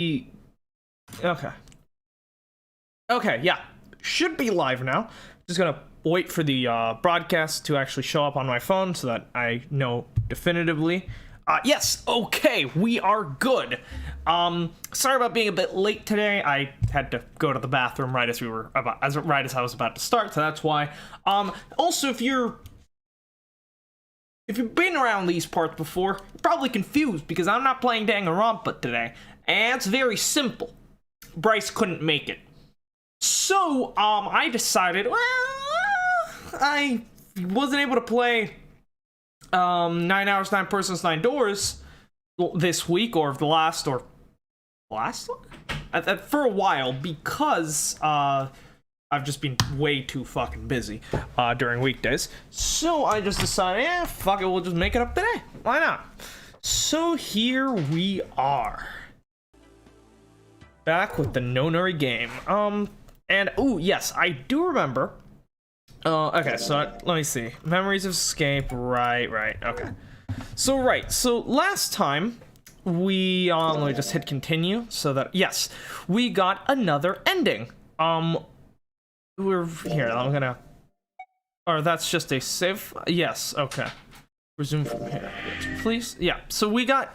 Okay. Okay, yeah. Should be live now. Just gonna wait for the broadcast to actually show up on my phone so that I know definitively. Yes, okay, we are good. Sorry about being a bit late today. I had to go to the bathroom right as I was about to start, so that's why. Also, if you've been around these parts before, you're probably confused because I'm not playing Danganronpa today, and it's very simple. Bryce couldn't make it. So, I decided, well, I wasn't able to play 9 Hours, 9 Persons, 9 Doors this week, or the last one? For a while, because I've just been way too fucking busy during weekdays. So I just decided, fuck it, we'll just make it up today. Why not? So here we are. Back with the Nonori game. And, ooh, yes, I do remember. Okay, so let me see. Memories of Escape, right, okay. So last time, let me just hit continue, so that, yes, we got another ending. We're, here, I'm gonna, or that's just a save, yes, okay. Resume from here, please, yeah, so we got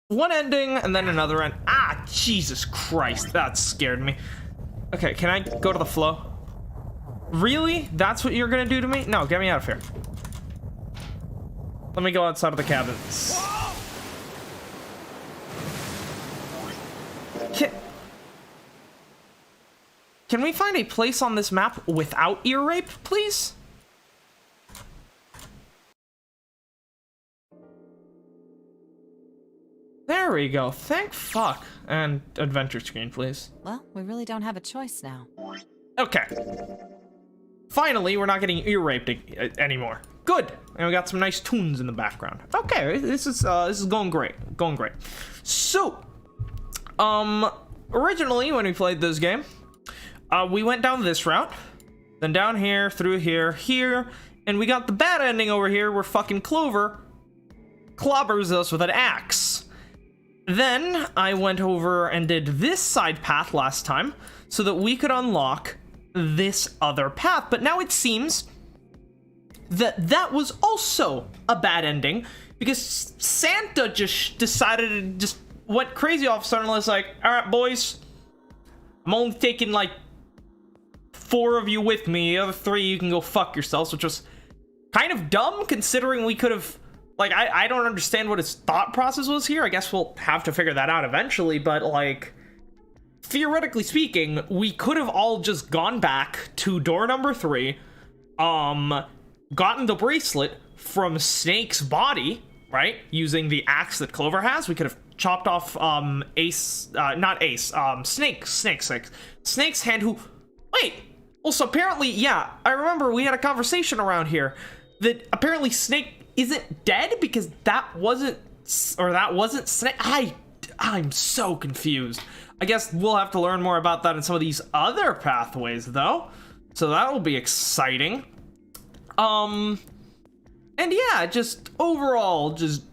one ending, and then another end. Jesus Christ, that scared me. Okay, can I go to the flow? Really? That's what you're gonna do to me? No, get me out of here. Let me go outside of the cabins. Can we find a place on this map without ear rape, please? There we go. Thank fuck. And adventure screen, please. Well, we really don't have a choice now. Okay. Finally, we're not getting ear raped anymore. Good. And we got some nice tunes in the background. Okay, this is going great. Going great. So, originally when we played this game, we went down this route, then down here, through here, and we got the bad ending over here where fucking Clover clobbers us with an axe. Then I went over and did this side path last time so that we could unlock this other path, but now it seems that was also a bad ending because Santa just decided to just went crazy all of a sudden and was like, all right, boys, I'm only taking like 4 of you with me, the other 3 you can go fuck yourselves, which was kind of dumb considering we could have, like, I don't understand what his thought process was here. I guess we'll have to figure that out eventually, but like, theoretically speaking, we could have all just gone back to door number 3, gotten the bracelet from Snake's body, right? Using the axe that Clover has. We could have chopped off, Snake's hand, who, wait, also apparently, yeah, I remember we had a conversation around here that apparently Snake isn't dead because that wasn't Snake. I'm so confused. I guess we'll have to learn more about that in some of these other pathways, though. So that will be exciting. And yeah, just overall, just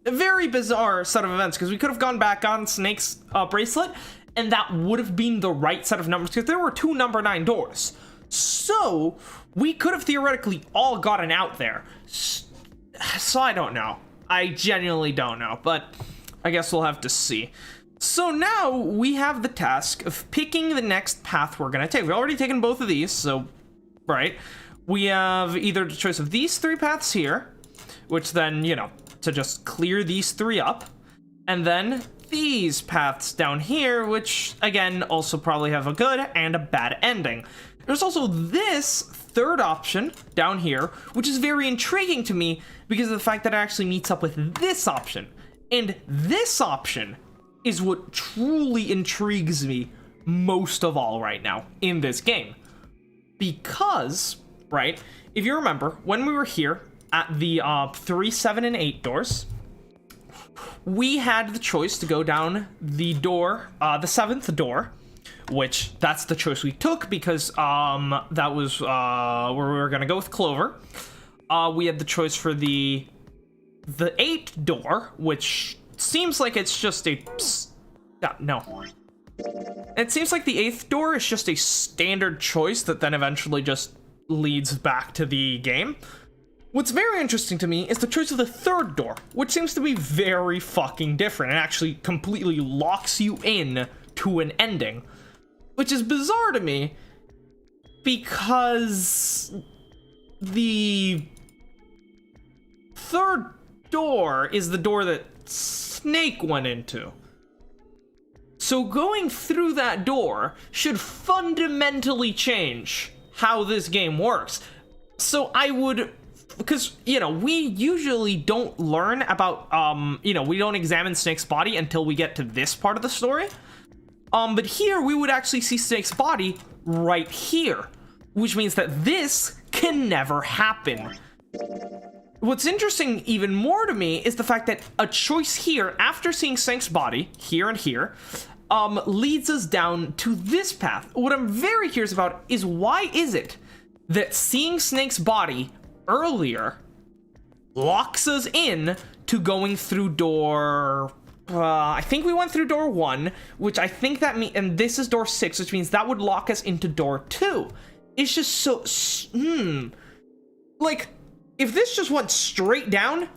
a very bizarre set of events, because we could have gone back on Snake's bracelet, and that would have been the right set of numbers, because there were 2 number 9 doors. So we could have theoretically all gotten out there. So I don't know. I genuinely don't know, but I guess we'll have to see. So now we have the task of picking the next path we're gonna take. We've already taken both of these, so, right. We have either the choice of these 3 paths here, which then, you know, to just clear these 3 up, and then these paths down here, which, again, also probably have a good and a bad ending. There's also this 3rd option down here, which is very intriguing to me because of the fact that it actually meets up with this option. And this option is what truly intrigues me most of all right now in this game. Because, right, if you remember, when we were here at the 3, 7, and 8 doors, we had the choice to go down the door, the 7th door, which that's the choice we took because that was where we were gonna go with Clover. We had the choice for the 8th door, which seems like it's just a No. It seems like the 8th door is just a standard choice that then eventually just leads back to the game. What's very interesting to me is the choice of the 3rd door, which seems to be very fucking different. It actually completely locks you in to an ending, which is bizarre to me because the 3rd door is the door that Snake went into. So going through that door should fundamentally change how this game works. So I would, because, you know, we usually don't learn about, you know, we don't examine Snake's body until we get to this part of the story. But here we would actually see Snake's body right here, which means that this can never happen. What's interesting even more to me is the fact that a choice here, after seeing Snake's body, here and here, leads us down to this path. What I'm very curious about is why is it that seeing Snake's body earlier locks us in to going through door... I think we went through door 1, which I think that means... And this is door 6, which means that would lock us into door 2. It's just so... Like, if this just went straight down,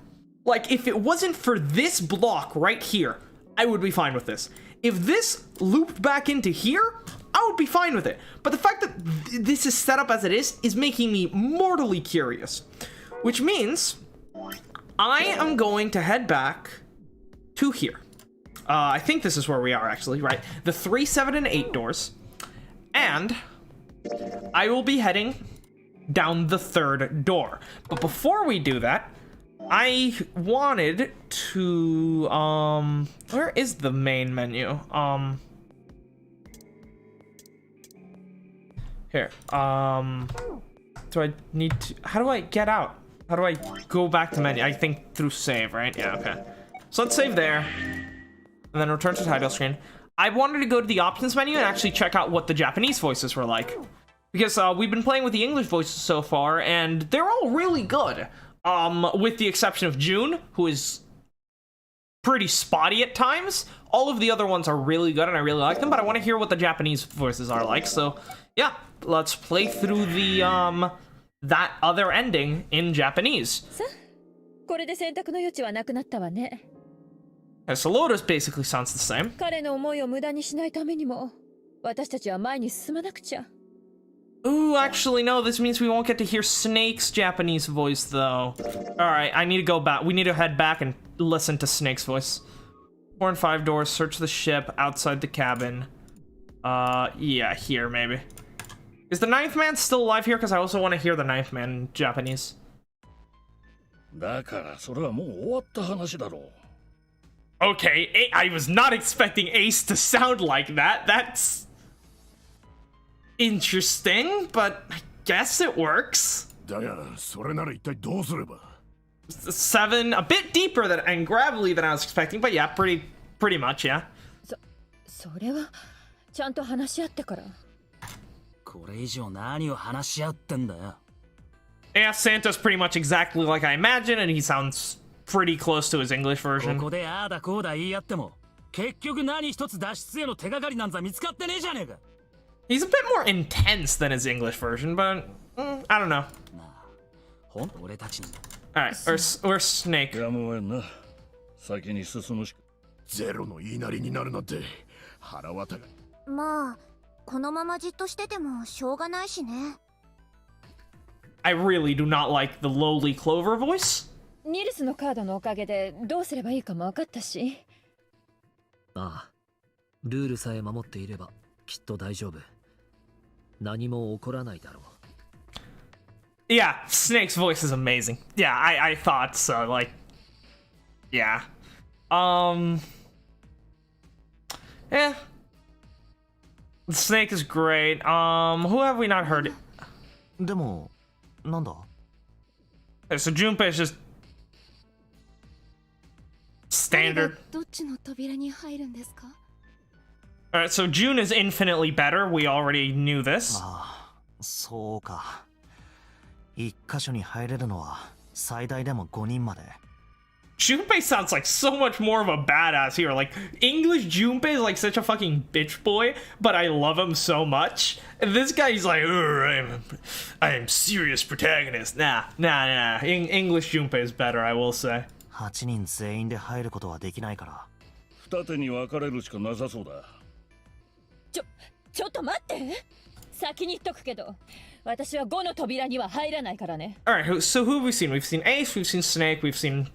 like, if it wasn't for this block right here, I would be fine with this. If this looped back into here, I would be fine with it. But the fact that this is set up as it is making me mortally curious. Which means I am going to head back to here. I think this is where we are actually, right? The 3, 7, and 8 doors. And I will be heading down the 3rd door. But before we do that, I wanted to, where is the main menu? Here, do I need to, how do I get out? How do I go back to menu? I think through save, right? Yeah, okay. So let's save there, and then return to title screen. I wanted to go to the options menu and actually check out what the Japanese voices were like. Because, we've been playing with the English voices so far, and they're all really good. With the exception of June, who is pretty spotty at times. All of the other ones are really good, and I really like them, but I want to hear what the Japanese voices are like, so yeah, let's play through the, that other ending in Japanese. Yeah, so Lotus basically sounds the same. Ooh, actually, no, this means we won't get to hear Snake's Japanese voice, though. Alright, I need to go back. We need to head back and listen to Snake's voice. 4 and 5 doors, search the ship, outside the cabin. Yeah, here, maybe. Is the 9th man still alive here? Because I also want to hear the 9th man in Japanese. Okay, I was not expecting Ace to sound like that. That's interesting, but I guess it works. 7, a bit deeper than and gravelly than I was expecting, but yeah, pretty much, yeah. Yeah, Santa's pretty much exactly like I imagined, and he sounds pretty close to his English version. He's a bit more intense than his English version, but I don't know. Alright, or Snake. I really do not like the lowly Clover voice. Yeah, Snake's voice is amazing. Yeah, I thought so, like, yeah. Yeah. Snake is great. Who have we not heard? Okay, so Junpei is just standard. Alright, so June is infinitely better. We already knew this. Junpei sounds like so much more of a badass here. Like, English Junpei is like such a fucking bitch boy, but I love him so much. And this guy, he's like, I'm serious protagonist. Nah. English Junpei is better, I will say. 8人全員で入ることはできないから。二手に分かれるしかなさそうだ。ちょっと待って。先に言っとくけど、私は5の扉には入らないからね。Alright, so who have we seen? We've seen Ace, we've seen Snake, we've seen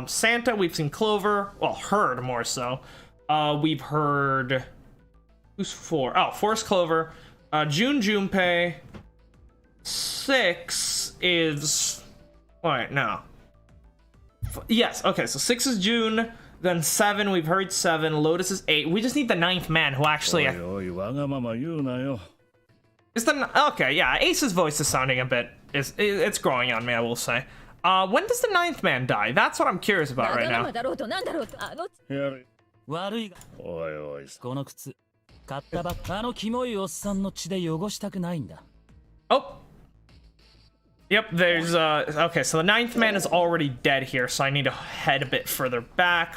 Santa, we've seen Clover. Well, heard more so. We've heard... Who's 4? Oh, 4 is Clover. June Junpei. 6 is... Wait, no. Yes, okay, so 6 is June, then 7, we've heard 7, Lotus is 8. We just need the 9th man who actually... Is the... Okay, yeah, Ace's voice is sounding a bit... It's growing on me, I will say. When does the 9th man die? That's what I'm curious about right now. 悪いが。おいおい。この靴、買ったばっかのキモいおっさんの血で汚したくないんだ。Oh! Yep, there's, okay, so the 9th man is already dead here, so I need to head a bit further back.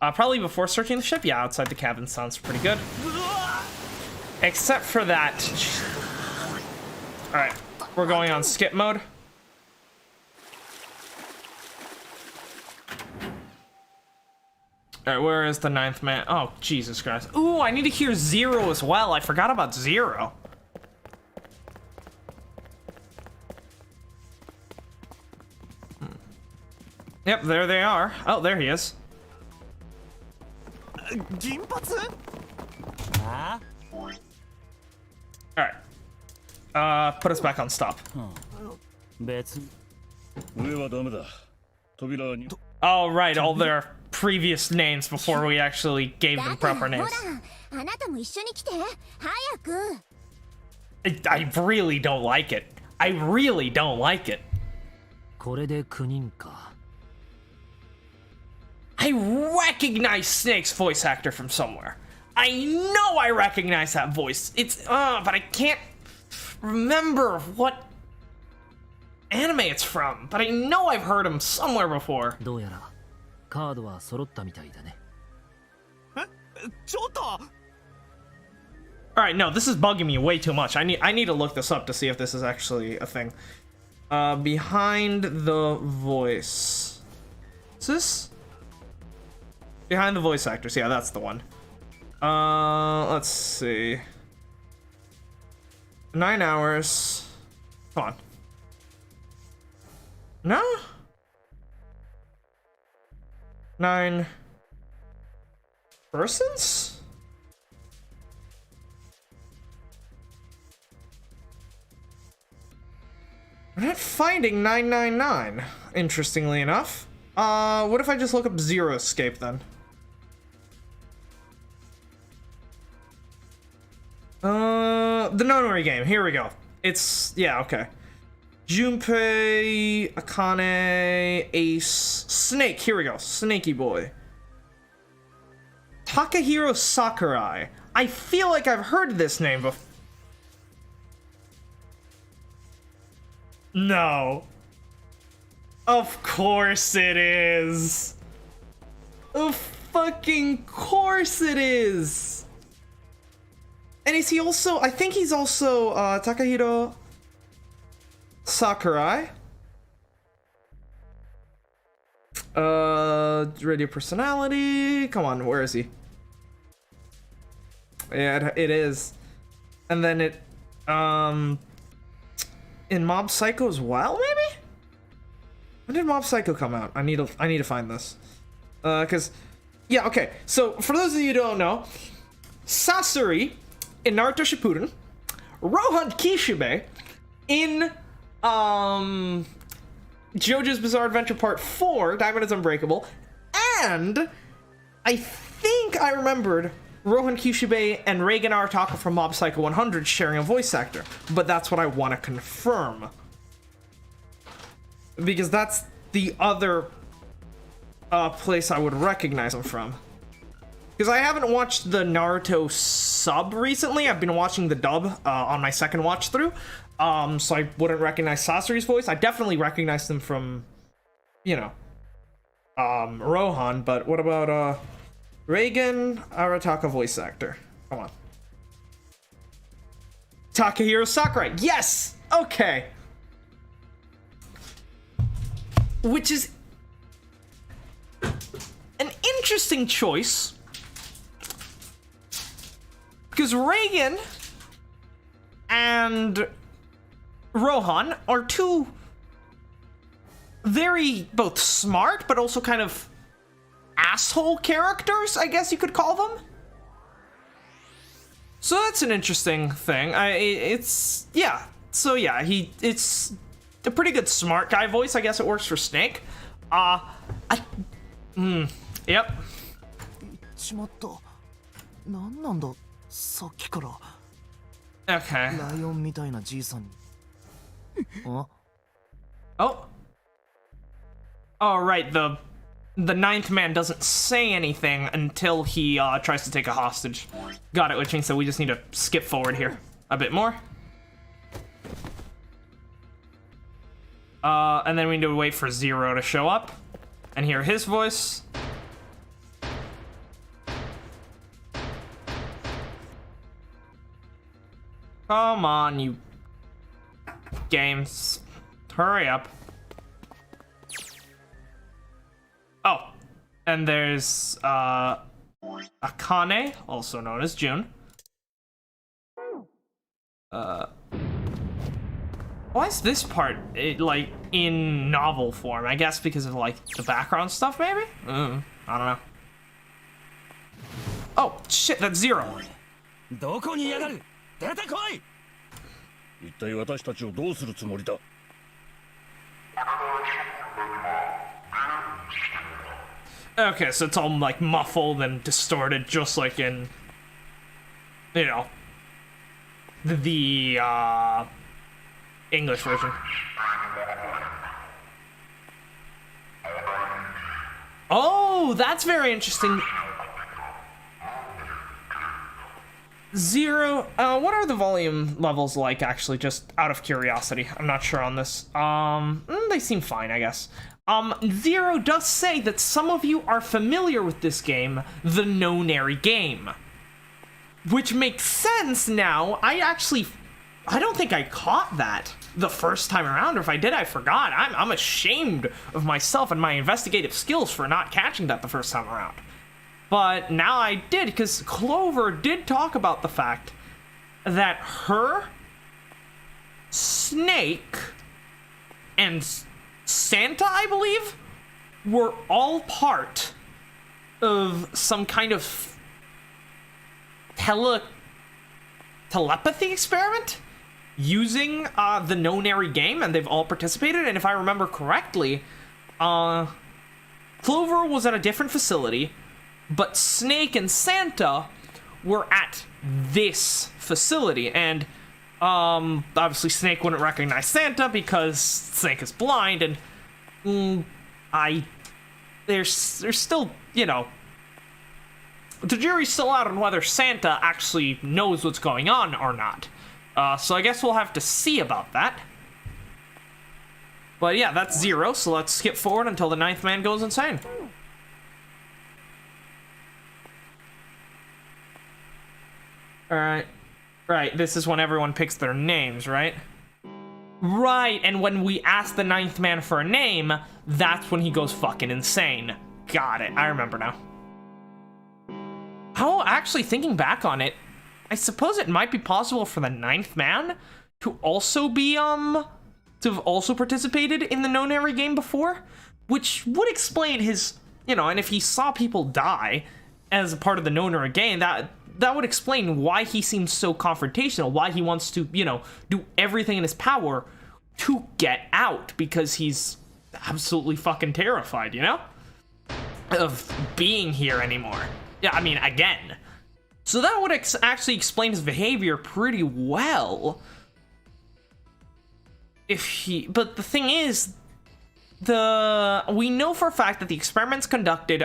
Probably before searching the ship? Yeah, outside the cabin sounds pretty good. Except for that... Alright, we're going on skip mode. Alright, where is the 9th man? Oh, Jesus Christ. Ooh, I need to hear Zero as well. I forgot about Zero. Yep, there they are. Oh, there he is. Alright. Put us back on stop. Oh, right, all their previous names before we actually gave them proper names. I really don't like it. I really don't like it. I recognize Snake's voice actor from somewhere. I know I recognize that voice. It's, but I can't remember what anime it's from. But I know I've heard him somewhere before. Alright, no, this is bugging me way too much. I need to look this up to see if this is actually a thing. Behind the voice. Is this? Behind the voice actors, yeah, that's the one. Let's see. 9 hours. Come on. No? 9 persons? We're not finding 999, interestingly enough. What if I just look up Zero Escape then? The Nonori game. Here we go. It's, yeah, okay. Junpei, Akane, Ace, Snake. Here we go. Snakey boy. Takahiro Sakurai. I feel like I've heard this name before. No. Of course it is. Of fucking course it is. And is he also, I think he's also Takahiro Sakurai. Radio personality. Come on, where is he? Yeah, it is. And then it in Mob Psycho as well, maybe? When did Mob Psycho come out? I need to find this. Cause yeah, okay. So for those of you who don't know, Sasori in Naruto Shippuden, Rohan Kishibe in JoJo's Bizarre Adventure Part 4, Diamond is Unbreakable, and I think I remembered Rohan Kishibe and Reigen Arataka from Mob Psycho 100 sharing a voice actor, but that's what I want to confirm. Because that's the other place I would recognize him from. Because I haven't watched the Naruto sub recently. I've been watching the dub on my second watch through. So I wouldn't recognize Sasori's voice. I definitely recognize him from, you know, Rohan, but what about Reagan Arataka voice actor? Come on. Takahiro Sakurai. Yes. Okay. Which is an interesting choice, because Reagan and Rohan are two very both smart but also kind of asshole characters, I guess you could call them. So that's an interesting thing. It's a pretty good smart guy voice. I guess it works for Snake. Yep. しまった。なんなんだ、さっきから。Okay. ライオンみたいなじいさんに。あ？ Oh. Oh, right. The ninth man doesn't say anything until he tries to take a hostage. Got it, which means that we just need to skip forward here a bit more. And then we need to wait for Zero to show up and hear his voice. Come on, you games. Hurry up. Oh, and there's Akane, also known as June. Why is this part like in novel form? I guess because of like the background stuff, maybe? I don't know. Oh shit, that's Zero. どこにいやがる。出てこい。一体私たちをどうするつもりだ。 Okay, so it's all like muffled and distorted, just like in, you know, the English version. Oh, that's very interesting. Zero, what are the volume levels like, actually, just out of curiosity? I'm not sure on this. They seem fine, I guess. Zero does say that some of you are familiar with this game, the No-Nary game. Which makes sense now. I don't think I caught that the first time around, or if I did, I forgot. I'm ashamed of myself and my investigative skills for not catching that the first time around. But now I did, because Clover did talk about the fact that her, Snake, and Santa, I believe, were all part of some kind of telepathy experiment using the No-Nary game, and they've all participated. And if I remember correctly, Clover was at a different facility, but Snake and Santa were at this facility, and obviously Snake wouldn't recognize Santa because Snake is blind, and there's still, you know, the jury's still out on whether Santa actually knows what's going on or not. So I guess we'll have to see about that. But yeah, that's Zero, so let's skip forward until the ninth man goes insane. Alright. Right, this is when everyone picks their names, right? Right, and when we ask the ninth man for a name, that's when he goes fucking insane. Got it, I remember now. Oh, actually, thinking back on it, I suppose it might be possible for the ninth man to also be, to have also participated in the No-Nary game before, which would explain his, you know, and if he saw people die as a part of the No-Nary game, that would explain why he seems so confrontational, why he wants to, you know, do everything in his power to get out, because he's absolutely fucking terrified, you know, of being here anymore. Yeah, I mean, again. So that would actually explain his behavior pretty well. But the thing is, we know for a fact that the experiments conducted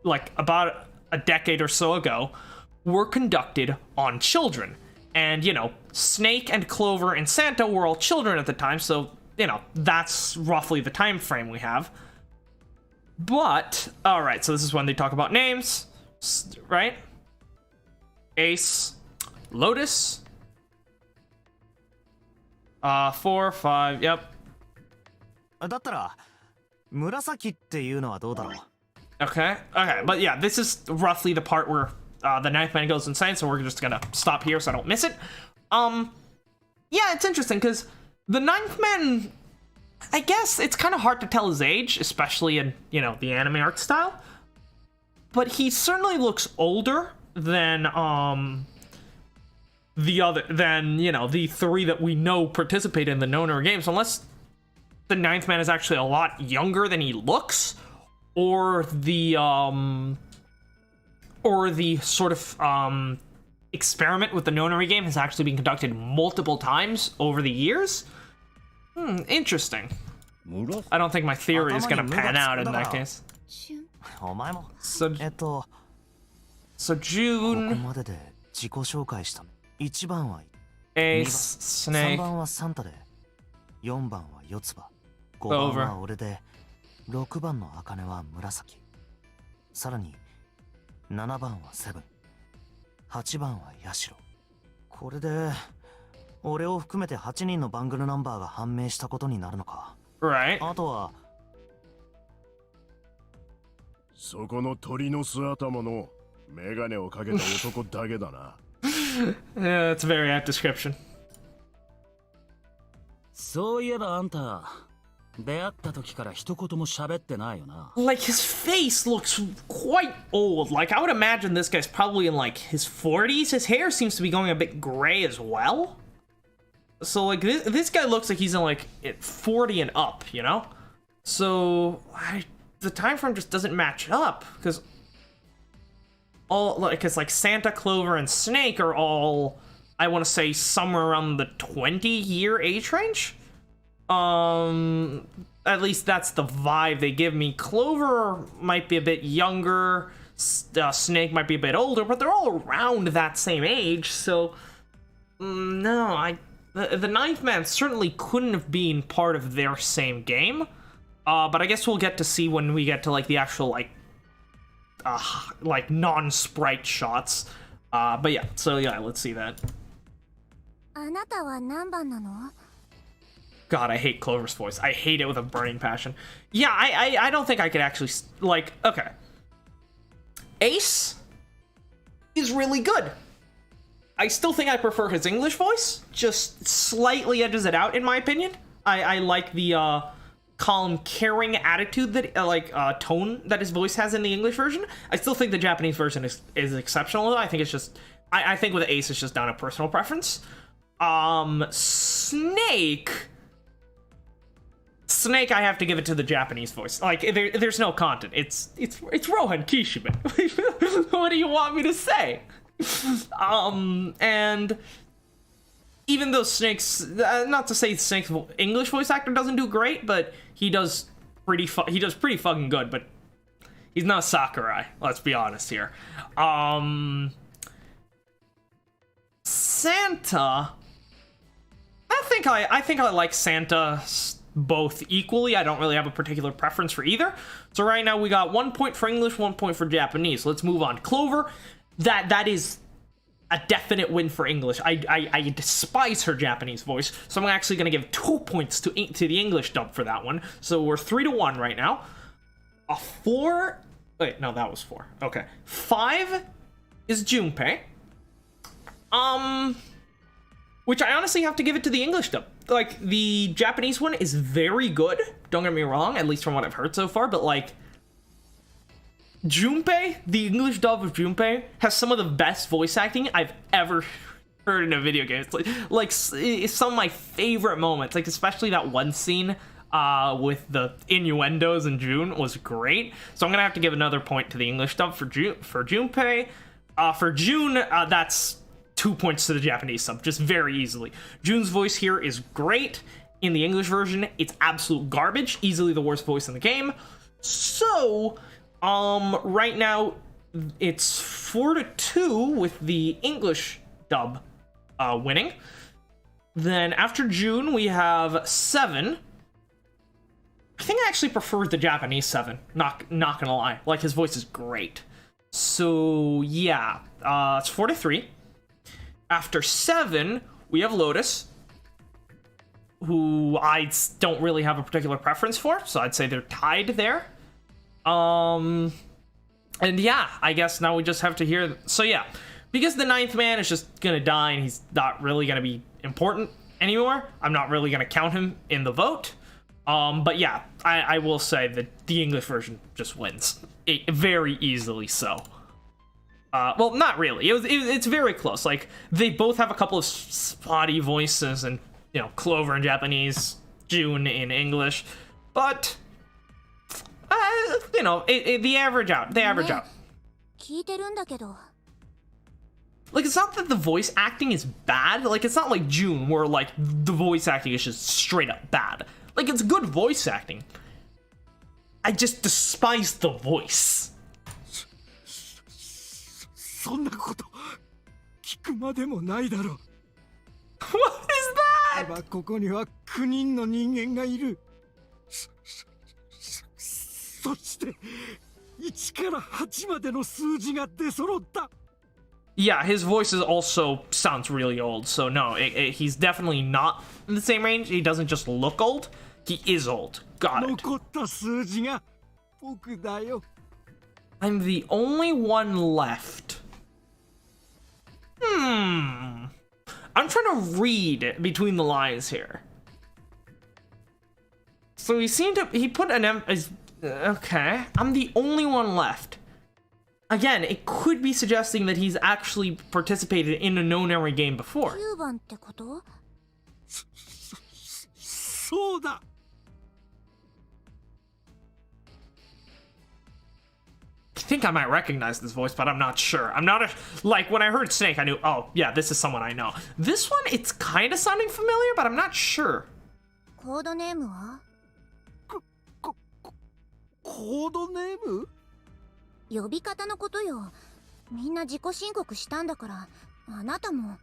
like about a decade or so ago were conducted on children. And, you know, Snake and Clover and Santa were all children at the time, so, you know, that's roughly the time frame we have. But, alright, so this is when they talk about names, right? Ace, Lotus. 4, 5, yep. だったら紫っていうのはどうだろう。 Okay, but yeah, this is roughly the part where the ninth man goes insane, so we're just gonna stop here so I don't miss it. Yeah, it's interesting, because the ninth man, I guess it's kind of hard to tell his age, especially in, you know, the anime art style. But he certainly looks older than, the three that we know participate in the Noner games, unless the ninth man is actually a lot younger than he looks, or the sort of experiment with the Nonary game has actually been conducted multiple times over the years. Interesting. I don't think my theory is gonna pan out in that case. お前も So こ June, こまでで自己紹介した。1番は Ace, 3 Snake, 番はサンタで4番は四つ葉5番は俺で6番の茜は紫さらに7番はセブン8番はヤシロこれで俺を含めて8人のバングルナンバーが判明したことになるのか right? あとはそこの鳥の巣頭のメガネをかけた男だけだな。Yeah, that's a very apt description. そういえばあんた出会った時から一言も喋ってないよな。 Like, his face looks quite old. Like, I would imagine this guy's probably in, like, his 40s. His hair seems to be going a bit gray as well. So, like, this guy looks like he's in, like, 40 and up, you know? So, the time frame just doesn't match up, because like, Santa, Clover, and Snake are all, I want to say, somewhere around the 20-year age range? At least that's the vibe they give me. Clover might be a bit younger, Snake might be a bit older, but they're all around that same age, so no, the ninth man certainly couldn't have been part of their same game. But I guess we'll get to see when we get to, like, the actual, like non-sprite shots. But yeah, so yeah, let's see that. あなたは何番なの? God, I hate Clover's voice. I hate it with a burning passion. Yeah, I don't think I could actually, like, okay. Ace is really good. I still think I prefer his English voice. Just slightly edges it out, in my opinion. I like the, calm, caring attitude that, tone that his voice has in the English version. I still think the Japanese version is exceptional, though. I think it's just, I think with Ace, it's just down to personal preference. Snake, I have to give it to the Japanese voice. Like, there's no content. It's Rohan Kishibe. What do you want me to say? And even though Snake's, not to say Snake's English voice actor doesn't do great, but he does pretty fucking good. But he's not Sakurai. Let's be honest here. Santa, I think I like Santa both equally. I don't really have a particular preference for either. So right now we got 1 point for English, 1 point for Japanese. Let's move on. Clover, that is a definite win for English. I despise her Japanese voice, so I'm actually going to give 2 points to the English dub for that one. So we're 3-1 right now. A 4... Wait, no, that was 4. Okay. 5 is Junpei. Which I honestly have to give it to the English dub. Like, the Japanese one is very good. Don't get me wrong, at least from what I've heard so far, but, like, Junpei, the English dub of Junpei, has some of the best voice acting I've ever heard in a video game. It's some of my favorite moments, like, especially that one scene with the innuendos in June was great. So I'm gonna have to give another point to the English dub for Junpei. For June, that's 2 points to the Japanese sub, just very easily. June's voice here is great. In the English version, it's absolute garbage, easily the worst voice in the game. So, right now, it's 4-2 with the English dub winning. Then after June, we have 7. I think I actually prefer the Japanese 7. Not gonna lie. Like, his voice is great. So, yeah. It's 4-3. After 7, we have Lotus, who I don't really have a particular preference for, so I'd say they're tied there. And yeah, I guess now we just have to hear... So yeah, because the 9th man is just gonna die and he's not really gonna be important anymore, I'm not really gonna count him in the vote. But yeah, I will say that the English version just wins. Very easily so. Well, not really. It's very close. Like, they both have a couple of spotty voices, and, you know, Clover in Japanese, June in English. But, you know, they average out. They average out. 聞いてるんだけど。 Like, it's not that the voice acting is bad. Like, it's not like June, where, like, the voice acting is just straight up bad. Like, it's good voice acting. I just despise the voice. そんなこと聞くまでもないだろう。 What is that? 今ここには9人の人間がいる。そして1から8までの数字が出揃った。 Yeah, his voice is also sounds really old, so no, he's definitely not in the same range. He doesn't just look old, he is old. Got it. 残った数字が僕だよ。 I'm the only one left. I'm trying to read between the lines here. So he put an okay, I'm the only one left. Again, it could be suggesting that he's actually participated in a known-area game before. 9番ってこと？そうだ。 I think I might recognize this voice, but I'm not sure. I'm not like, when I heard Snake, I knew, oh, yeah, this is someone I know. This one, it's kind of sounding familiar, but I'm not sure. コードネームは？コードネーム？ 呼び方のことよ。みんな自己申告したんだから、あなたも。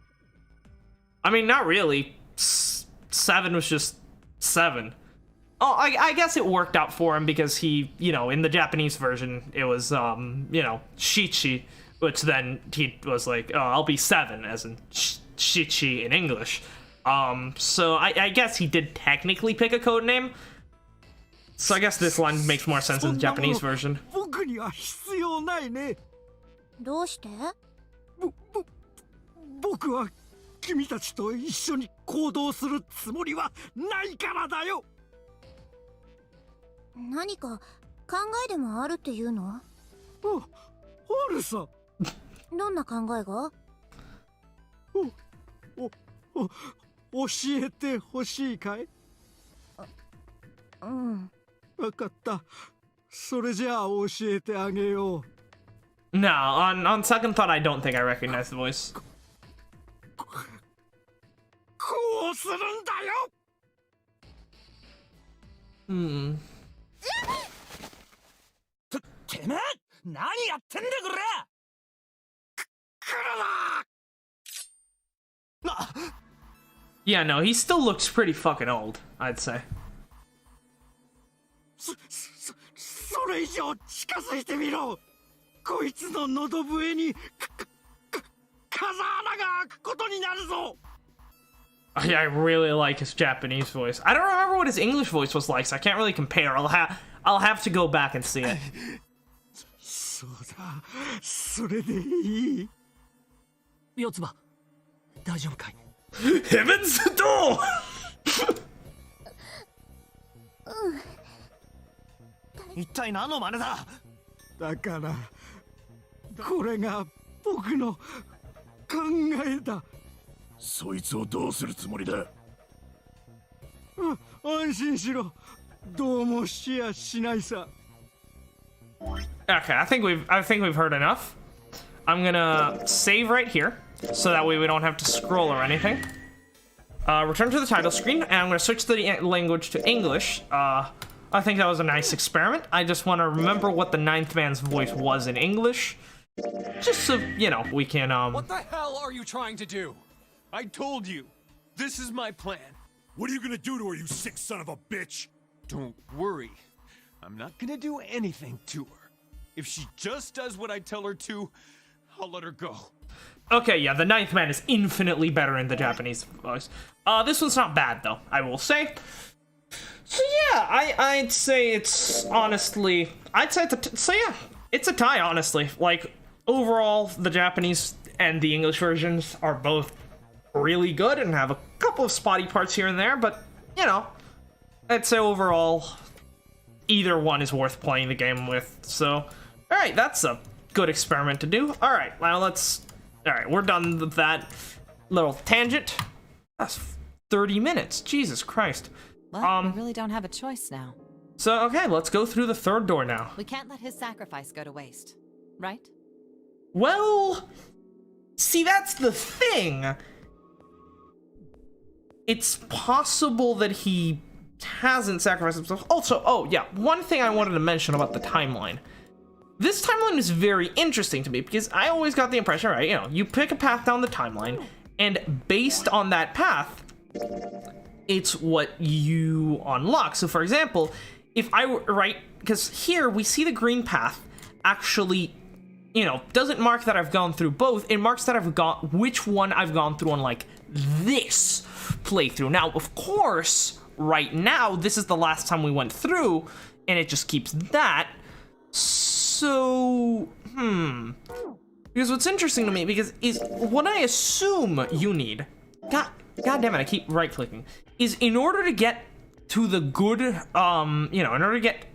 I mean, not really. 7 was just 7. Oh, I guess it worked out for him because he, you know, in the Japanese version, it was, you know, Shichi, which then he was like, oh, I'll be 7, as in Shichi in English. So I guess he did technically pick a code name. So I guess this line makes more sense in the Japanese version. 僕には必要ないね。どうして？僕は君たちと一緒に行動するつもりはないからだよ。 何か考えでもあるっていうの？あるさ。どんな考えが？教えてほしいかい？うん。わかった。それじゃあ教えてあげよう。 No, on second thought, I don't think I recognize the voice. こうするんだよ。てめえ、何やってんだこら。Yeah, no, he still looks pretty fucking old, I'd say. それ以上近づいてみろ。こいつの喉笛に風穴が開くことになるぞ。 I really like his Japanese voice. I don't remember what his English voice was like, so I can't really compare. I'll have to go back and see it. そうだ、それでいい。四つ葉、大丈夫かい？ Heaven's door! 一体何の真似だ？だからこれが僕の考えだ。そいつをどうするつもりだ？安心しろ。どうもしやしないさ。 Okay, I think we've heard enough. I'm gonna save right here, so that way we don't have to scroll or anything. Return to the title screen, and I'm gonna switch the language to English. I think that was a nice experiment. I just want to remember what the 9th man's voice was in English, just so, you know, we can, What the hell are you trying to do? I told you, this is my plan. What are you gonna do to her, you sick son of a bitch? Don't worry. I'm not gonna do anything to her. If she just does what I tell her to, I'll let her go. Okay, yeah, the ninth man is infinitely better in the Japanese voice. This one's not bad, though, I will say. So yeah, I'd say it's honestly... it's a tie, honestly. Like, overall, the Japanese and the English versions are both really good and have a couple of spotty parts here and there, but, you know, I'd say overall, either one is worth playing the game with. So, alright, that's a good experiment to do. Alright, now let's... Alright, we're done with that little tangent. That's 30 minutes. Jesus Christ. Well, we really don't have a choice now. So, okay, let's go through the third door now. We can't let his sacrifice go to waste, right? Well, see, that's the thing. It's possible that he hasn't sacrificed himself. Also, oh yeah, one thing I wanted to mention about the timeline. This timeline is very interesting to me because I always got the impression, right, you know, you pick a path down the timeline, and based on that path, it's what you unlock. So for example, if I were, right, because here we see the green path actually, you know, doesn't mark that I've gone through both, it marks that I've got which one I've gone through on like this playthrough. Now, of course, right now, this is the last time we went through, and it just keeps that. So, because what's interesting to me, because is what I assume you need, God damn it, I keep right clicking, is in order to get to the good, you know, in order to get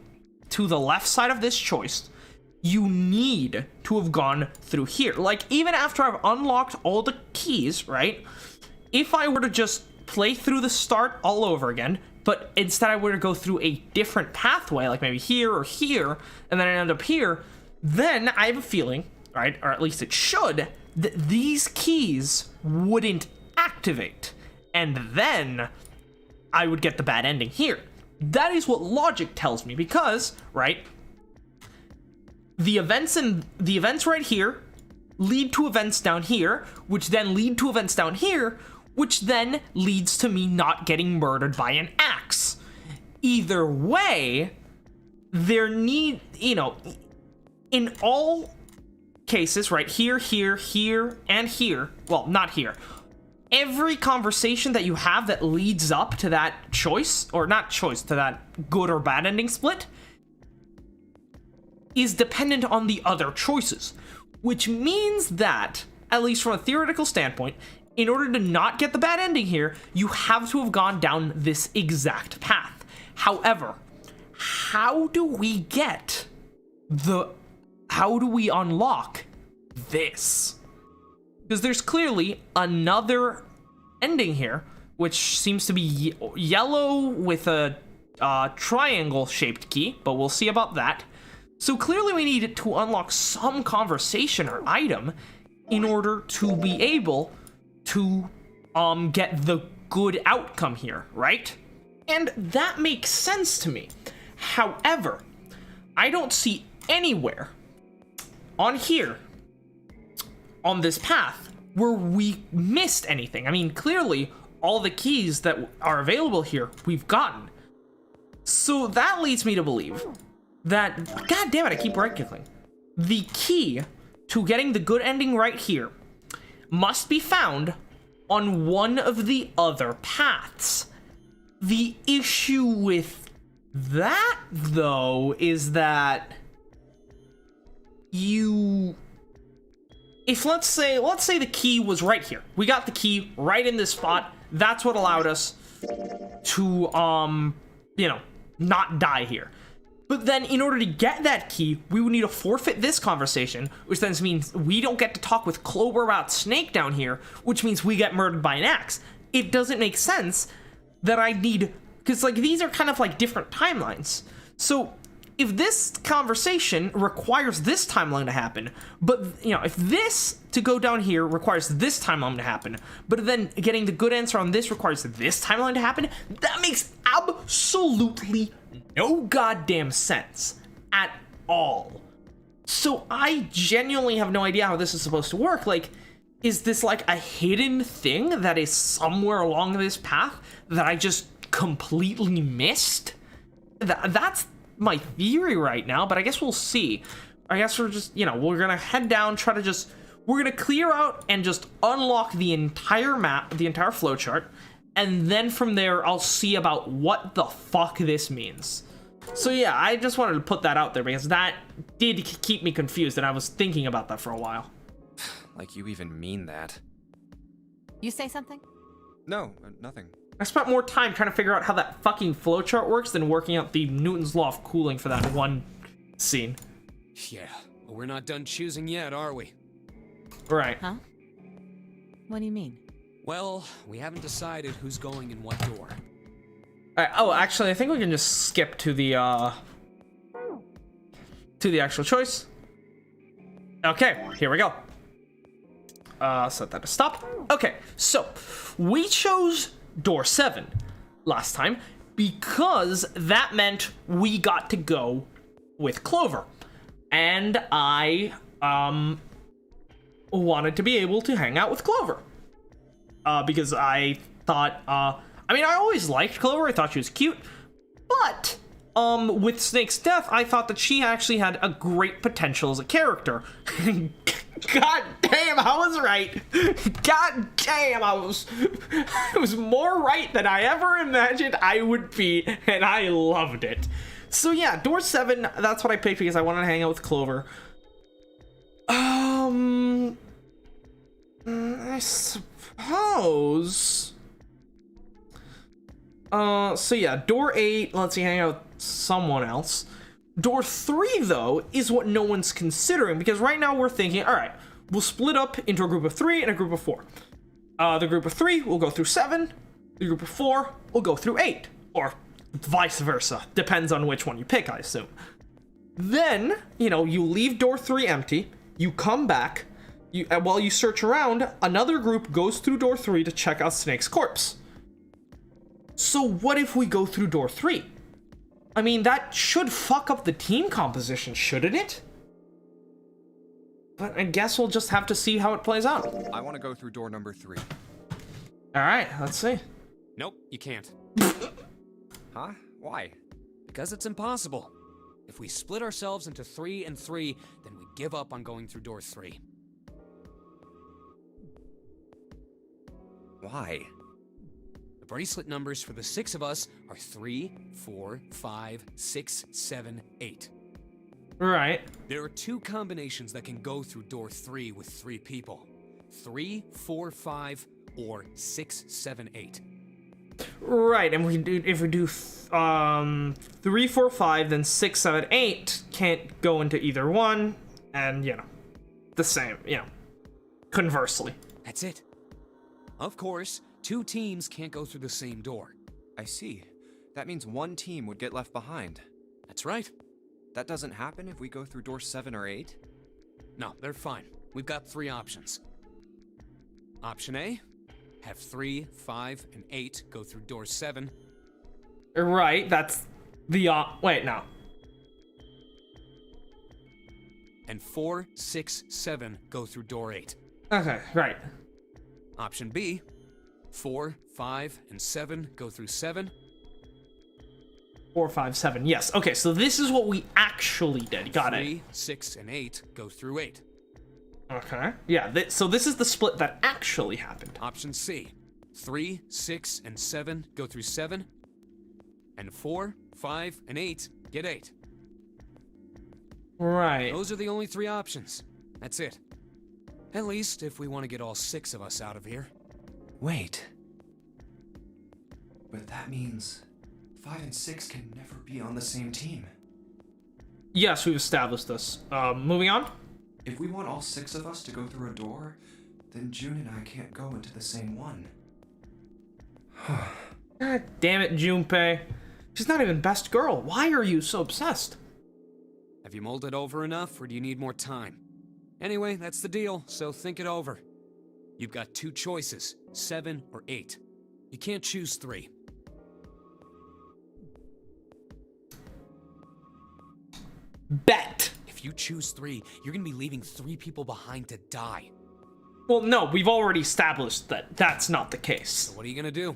to the left side of this choice, you need to have gone through here. Like, even after I've unlocked all the keys, right? If I were to just play through the start all over again, but instead I were to go through a different pathway, like maybe here or here, and then I end up here, then I have a feeling, right, or at least it should, that these keys wouldn't activate, and then I would get the bad ending here. That is what logic tells me, because, right, the events right here lead to events down here, which then lead to events down here, which then leads to me not getting murdered by an axe. Either way, there need, you know, in all cases, right, here, here, here, and here, well, not here, every conversation that you have that leads up to that choice, or not choice, to that good or bad ending split, is dependent on the other choices, which means that, at least from a theoretical standpoint, in order to not get the bad ending here, you have to have gone down this exact path. However, how do we unlock this? Because there's clearly another ending here, which seems to be yellow with a triangle-shaped key, but we'll see about that. So clearly we need to unlock some conversation or item in order to be able to get the good outcome here, right? And that makes sense to me. However, I don't see anywhere on here, on this path, where we missed anything. I mean, clearly, all the keys that are available here, we've gotten. So that leads me to believe that, god damn it, I keep right-clicking. The key to getting the good ending right here must be found on one of the other paths. The issue with that, though, is that if let's say the key was right here. We got the key right in this spot. That's what allowed us to, you know, not die here. But then in order to get that key, we would need to forfeit this conversation, which then means we don't get to talk with Clover about Snake down here, which means we get murdered by an axe. It doesn't make sense that I need, because like these are kind of like different timelines. So if this conversation requires this timeline to happen, but you know, if this to go down here requires this timeline to happen, but then getting the good answer on this requires this timeline to happen, that makes absolutely no goddamn sense at all. So I genuinely have no idea how this is supposed to work. Like, is this like a hidden thing that is somewhere along this path that I just completely missed? that's my theory right now, but I guess we'll see. I guess we're just, you know, we're gonna head down, try to just, we're gonna clear out and just unlock the entire map, the entire flowchart, and then from there, I'll see about what the fuck this means. So yeah, I just wanted to put that out there because that did keep me confused, and I was thinking about that for a while. Like you even mean that. You say something? No, nothing. I spent more time trying to figure out how that fucking flowchart works than working out the Newton's law of cooling for that one scene. Yeah, but we're not done choosing yet, are we? Right. Huh? What do you mean? Well, we haven't decided who's going in what door. Oh, actually, I think we can just skip to the actual choice. Okay, here we go. Set that to stop. Okay, so we chose door 7 last time because that meant we got to go with Clover. And I wanted to be able to hang out with Clover. Because I thought, I mean, I always liked Clover. I thought she was cute. But with Snake's death, I thought that she actually had a great potential as a character. God damn, I was right. God damn, I was more right than I ever imagined I would be, and I loved it. So yeah, door 7, that's what I picked because I wanted to hang out with Clover. I suppose. So yeah, door 8 lets you hang out with someone else. Door 3, though, is what no one's considering, because right now we're thinking, all right, we'll split up into a group of 3 and a group of 4. The group of 3 will go through 7, the group of 4 will go through 8, or vice versa. Depends on which one you pick, I assume. Then, you know, you leave door 3 empty, you come back, while you search around, another group goes through door 3 to check out Snake's corpse. So what if we go through door 3? I mean, that should fuck up the team composition, shouldn't it? But I guess we'll just have to see how it plays out. I want to go through door number 3. Alright, let's see. Nope, you can't. Huh? Why? Because it's impossible. If we split ourselves into 3 and 3, then we give up on going through door 3. Why? The bracelet numbers for the 6 of us are 3, 4, 5, 6, 7, 8. Right. There are 2 combinations that can go through door 3 with 3 people. 3, 4, 5, or 6, 7, 8. Right, and if we do 3, 4, 5, then 6, 7, 8 can't go into either one, and, you know, the same, you know, conversely. That's it. Of course, 2 teams can't go through the same door. I see. That means one team would get left behind. That's right. That doesn't happen if we go through door 7 or 8? No, they're fine. We've got 3 options. Option A, have 3, 5, and 8 go through door 7. Right, that's the wait, no. And 4, 6, 7 go through door 8. Okay, right. Option B, 4, 5, and 7 go through 7. 4, 5, 7. Yes. Okay, so this is what we actually did. Got 3, it. 6, and 8 go through 8. Okay. Yeah, so this is the split that actually happened. Option C, 3, 6, and 7 go through 7. And 4, 5, and 8 get 8. Right. Those are the only 3 options. That's it. At least if we want to get all 6 of us out of here. Wait. But that means 5 and 6 can never be on the same team. Yes, we've established this. Moving on. If we want all 6 of us to go through a door, then June and I can't go into the same one. God damn it, Junpei. She's not even best girl. Why are you so obsessed? Have you mulled it over enough, or do you need more time? Anyway, that's the deal, so think it over. You've got 2 choices, 7 or 8. You can't choose 3. Bet. If you choose 3, you're gonna be leaving 3 people behind to die. Well, no, we've already established that that's not the case. So what are you gonna do?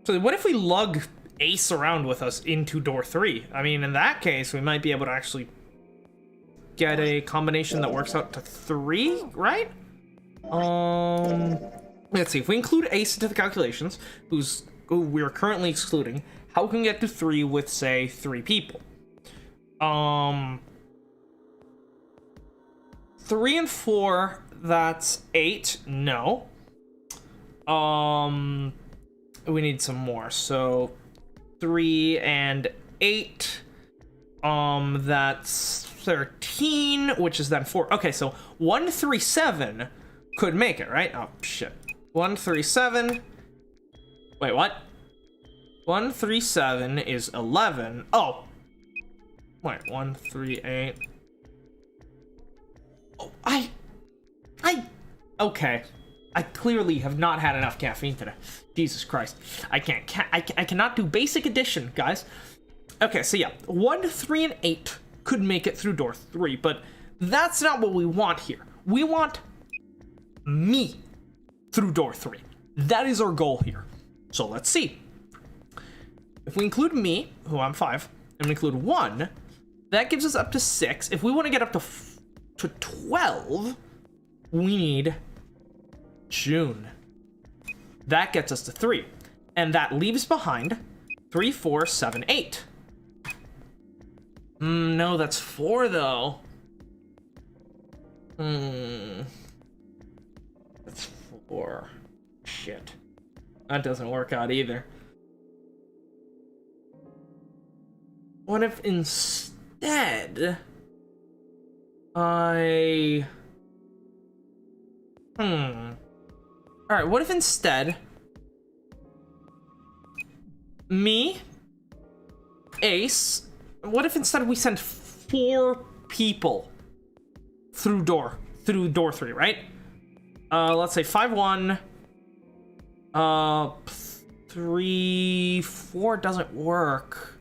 So what if we lug Ace around with us into door 3. I mean, in that case, we might be able to actually get a combination that works out to 3, right? Let's see. If we include Ace into the calculations, who we're currently excluding, how can we get to 3 with, say, 3 people? 3 and 4, that's 8. No. We need some more. So 3 and 8. That's 13, which is then 4. Okay, so 137 could make it, right? Oh shit. 137. Wait, what? 137 is 11. Oh. Wait, 138. Oh, okay. I clearly have not had enough caffeine today. Jesus Christ. I cannot do basic addition, guys. Okay, so yeah, 1, 3, and 8 could make it through door 3, but that's not what we want here. We want me through door 3. That is our goal here. So let's see. If we include me, who I'm 5, and we include 1, that gives us up to 6. If we want to get up to 12, we need June. That gets us to 3. And that leaves behind 3, 4, 7, 8. No, that's 4 though. That's 4. Shit. That doesn't work out either. What if instead Alright, what if instead me, Ace, what if instead we send 4 people through door 3, right? Let's say 5, 1, 3, 4 doesn't work.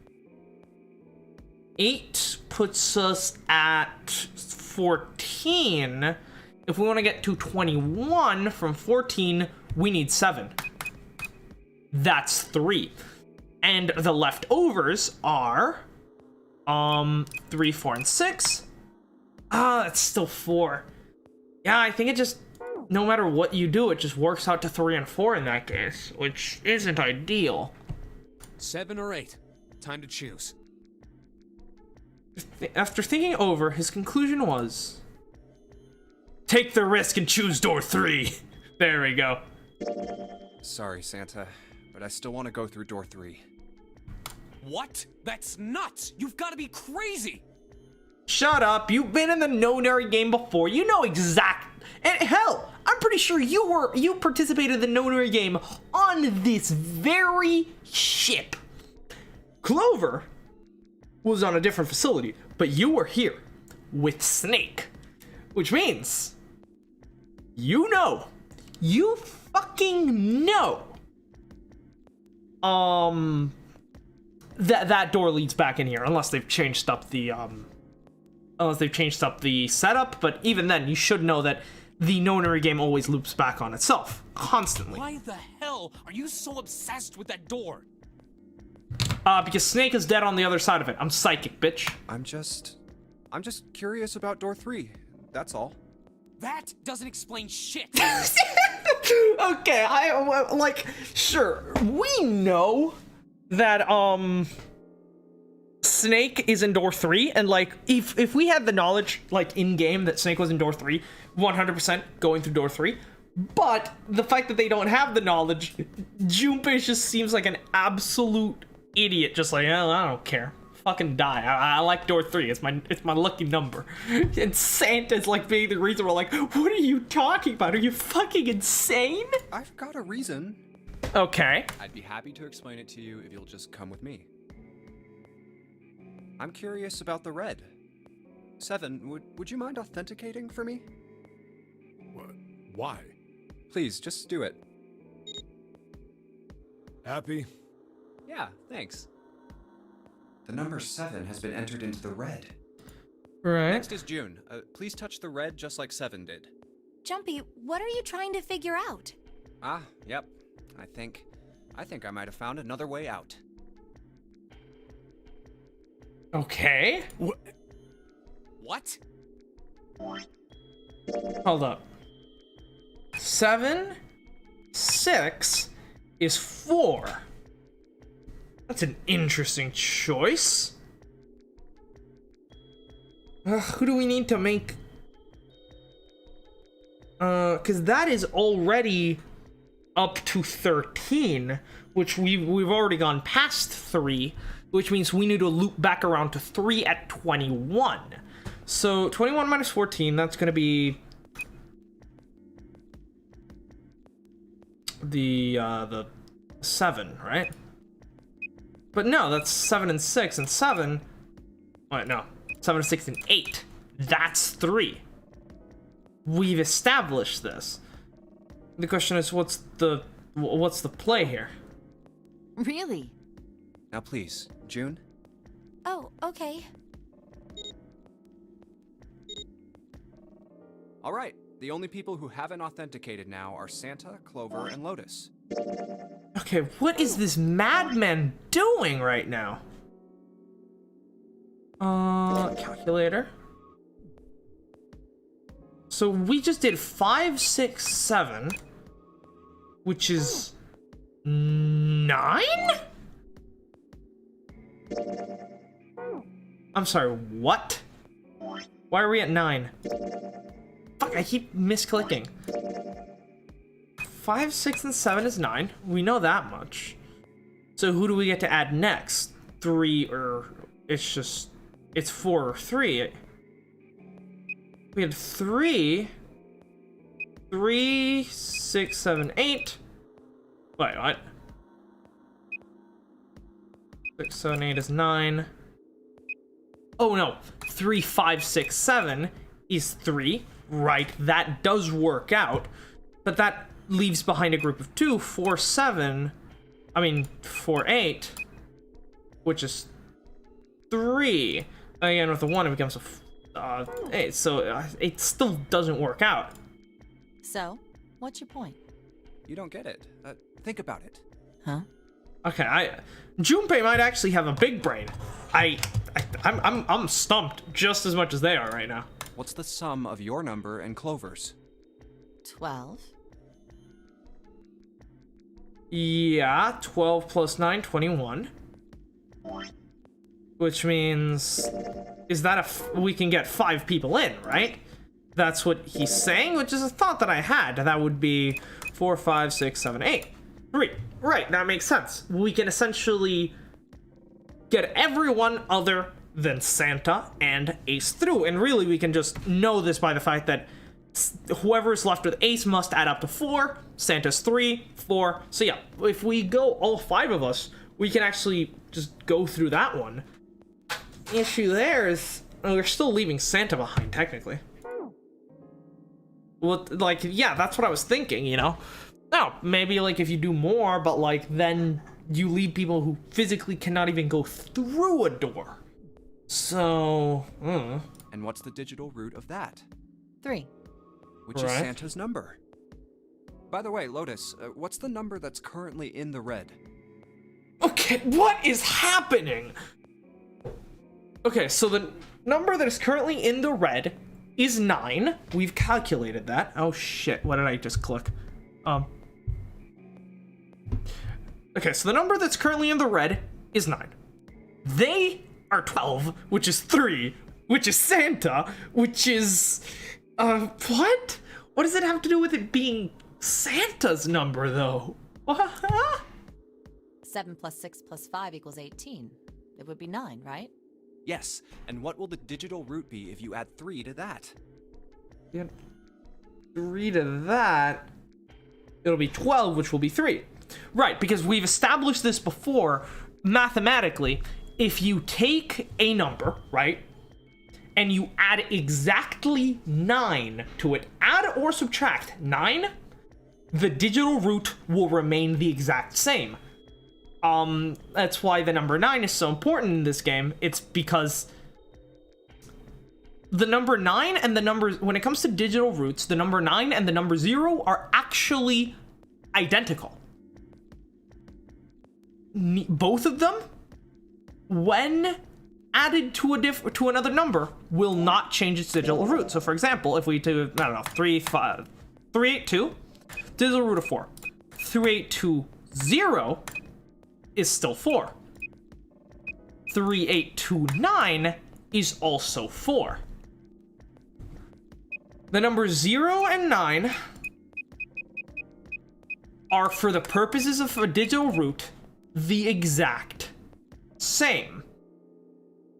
8 puts us at 14. If we want to get to 21 from 14, we need 7. That's 3. And the leftovers are 3, 4, and 6. That's still 4. Yeah, I think it just, no matter what you do, it just works out to 3 and 4 in that case, which isn't ideal. 7 or 8. Time to choose. After thinking over, his conclusion was, take the risk and choose door 3. There we go. Sorry, Santa, but I still want to go through door 3. What? That's nuts! You've got to be crazy! Shut up, you've been in the no-nary game before, you know and hell, I'm pretty sure you participated in the no-nary game on this very ship. Clover was on a different facility, but you were here with Snake, which means you fucking know that door leads back in here, unless they've changed up the setup. But even then, you should know that the no-nary game always loops back on itself constantly. Why the hell are you so obsessed with that door? Because Snake is dead on the other side of it. I'm psychic, bitch. I'm just curious about door 3. That's all. That doesn't explain shit. Okay, sure, we know that Snake is in door 3, and if we had the knowledge in game that Snake was in door 3, 100% going through door 3. But the fact that they don't have the knowledge, Junpei just seems like an absolute idiot, just I don't care, fucking die. I like door 3. It's my lucky number. And Santa's being the reason we're what are you talking about? Are you fucking insane? I've got a reason. Okay. I'd be happy to explain it to you if you'll just come with me. I'm curious about the red. 7, would you mind authenticating for me? What? Why? Please, just do it. Happy? Yeah, thanks. The number 7 has been entered into the red. Right. Next is June. Please touch the red just like 7 did. Jumpy, what are you trying to figure out? Yep. I think I might have found another way out. Okay. What? Hold up. 7, 6 is 4. That's an interesting choice. Who do we need to make? Because that is already up to 13, which we've already gone past 3, which means we need to loop back around to 3 at 21. So 21 minus 14, that's going to be the 7, right? But no, that's 7 and 6, and 7. Wait, no, 7, 6, and 8. That's 3. We've established this. The question is, what's the play here? Really? Now please, June. Oh, okay. All right. The only people who haven't authenticated now are Santa, Clover, and Lotus. Okay, what is this madman doing right now? Calculator. So we just did 5, 6, 7, which is 9? I'm sorry, what? Why are we at 9? Fuck, I keep misclicking. 5, 6, and 7 is 9. We know that much. So who do we get to add next? 3, or it's 4 or 3. We had 3, 6, 7, 8. Wait, what? 6, 7, 8 is 9. Oh no, 3, 5, 6, 7 is 3. Right, that does work out. But that leaves behind a group of 2, 4, 7. I mean, 4, 8. Which is 3. Again, with the 1, it becomes a 8. So it still doesn't work out. So, what's your point? You don't get it. Think about it. Huh? Okay, Junpei might actually have a big brain. I'm stumped just as much as they are right now. What's the sum of your number and Clover's? 12. Yeah, 12 plus 9, 21. Which means, is that we can get 5 people in, right? That's what he's saying, which is a thought that I had. That would be 4, 5, 6, 7, 8. 3. Right, that makes sense. We can essentially get everyone other than Santa and Ace through, and really we can just know this by the fact that whoever's left with Ace must add up to 4, Santa's 3, 4. So yeah, if we go all 5 of us, we can actually just go through that one. The issue there is we're still leaving Santa behind, technically. Well, like, yeah, that's what I was thinking, you know? No, maybe, like, if you do more, but, like, then you leave people who physically cannot even go through a door. So, And what's the digital root of that? 3. Which is Santa's number. By the way, Lotus, what's the number that's currently in the red? Okay, what is happening? Okay, so the number that is currently in the red is 9. We've calculated that. Oh shit, what did I just click? Okay, so the number that's currently in the red is 9. They are 12, which is 3, which is Santa, which is... what? What does it have to do with it being Santa's number, though? What? 7 plus 6 plus 5 equals 18. It would be 9, right? Yes, and what will the digital root be if you add 3 to that? Yeah, 3 to that... It'll be 12, which will be 3. Right, because we've established this before, mathematically. If you take a number, right, and you add exactly 9 to it, add or subtract 9, the digital root will remain the exact same. That's why the number 9 is so important in this game. It's because the number 9 and the number, when it comes to digital roots, the number 9 and the number 0 are actually identical. Both of them, when added to another number will not change its digital root. So for example, if we do, I don't know, 382, digital root of 4. 3820 is still 4. 3829 is also 4. The numbers 0 and 9 are, for the purposes of a digital root, the exact same.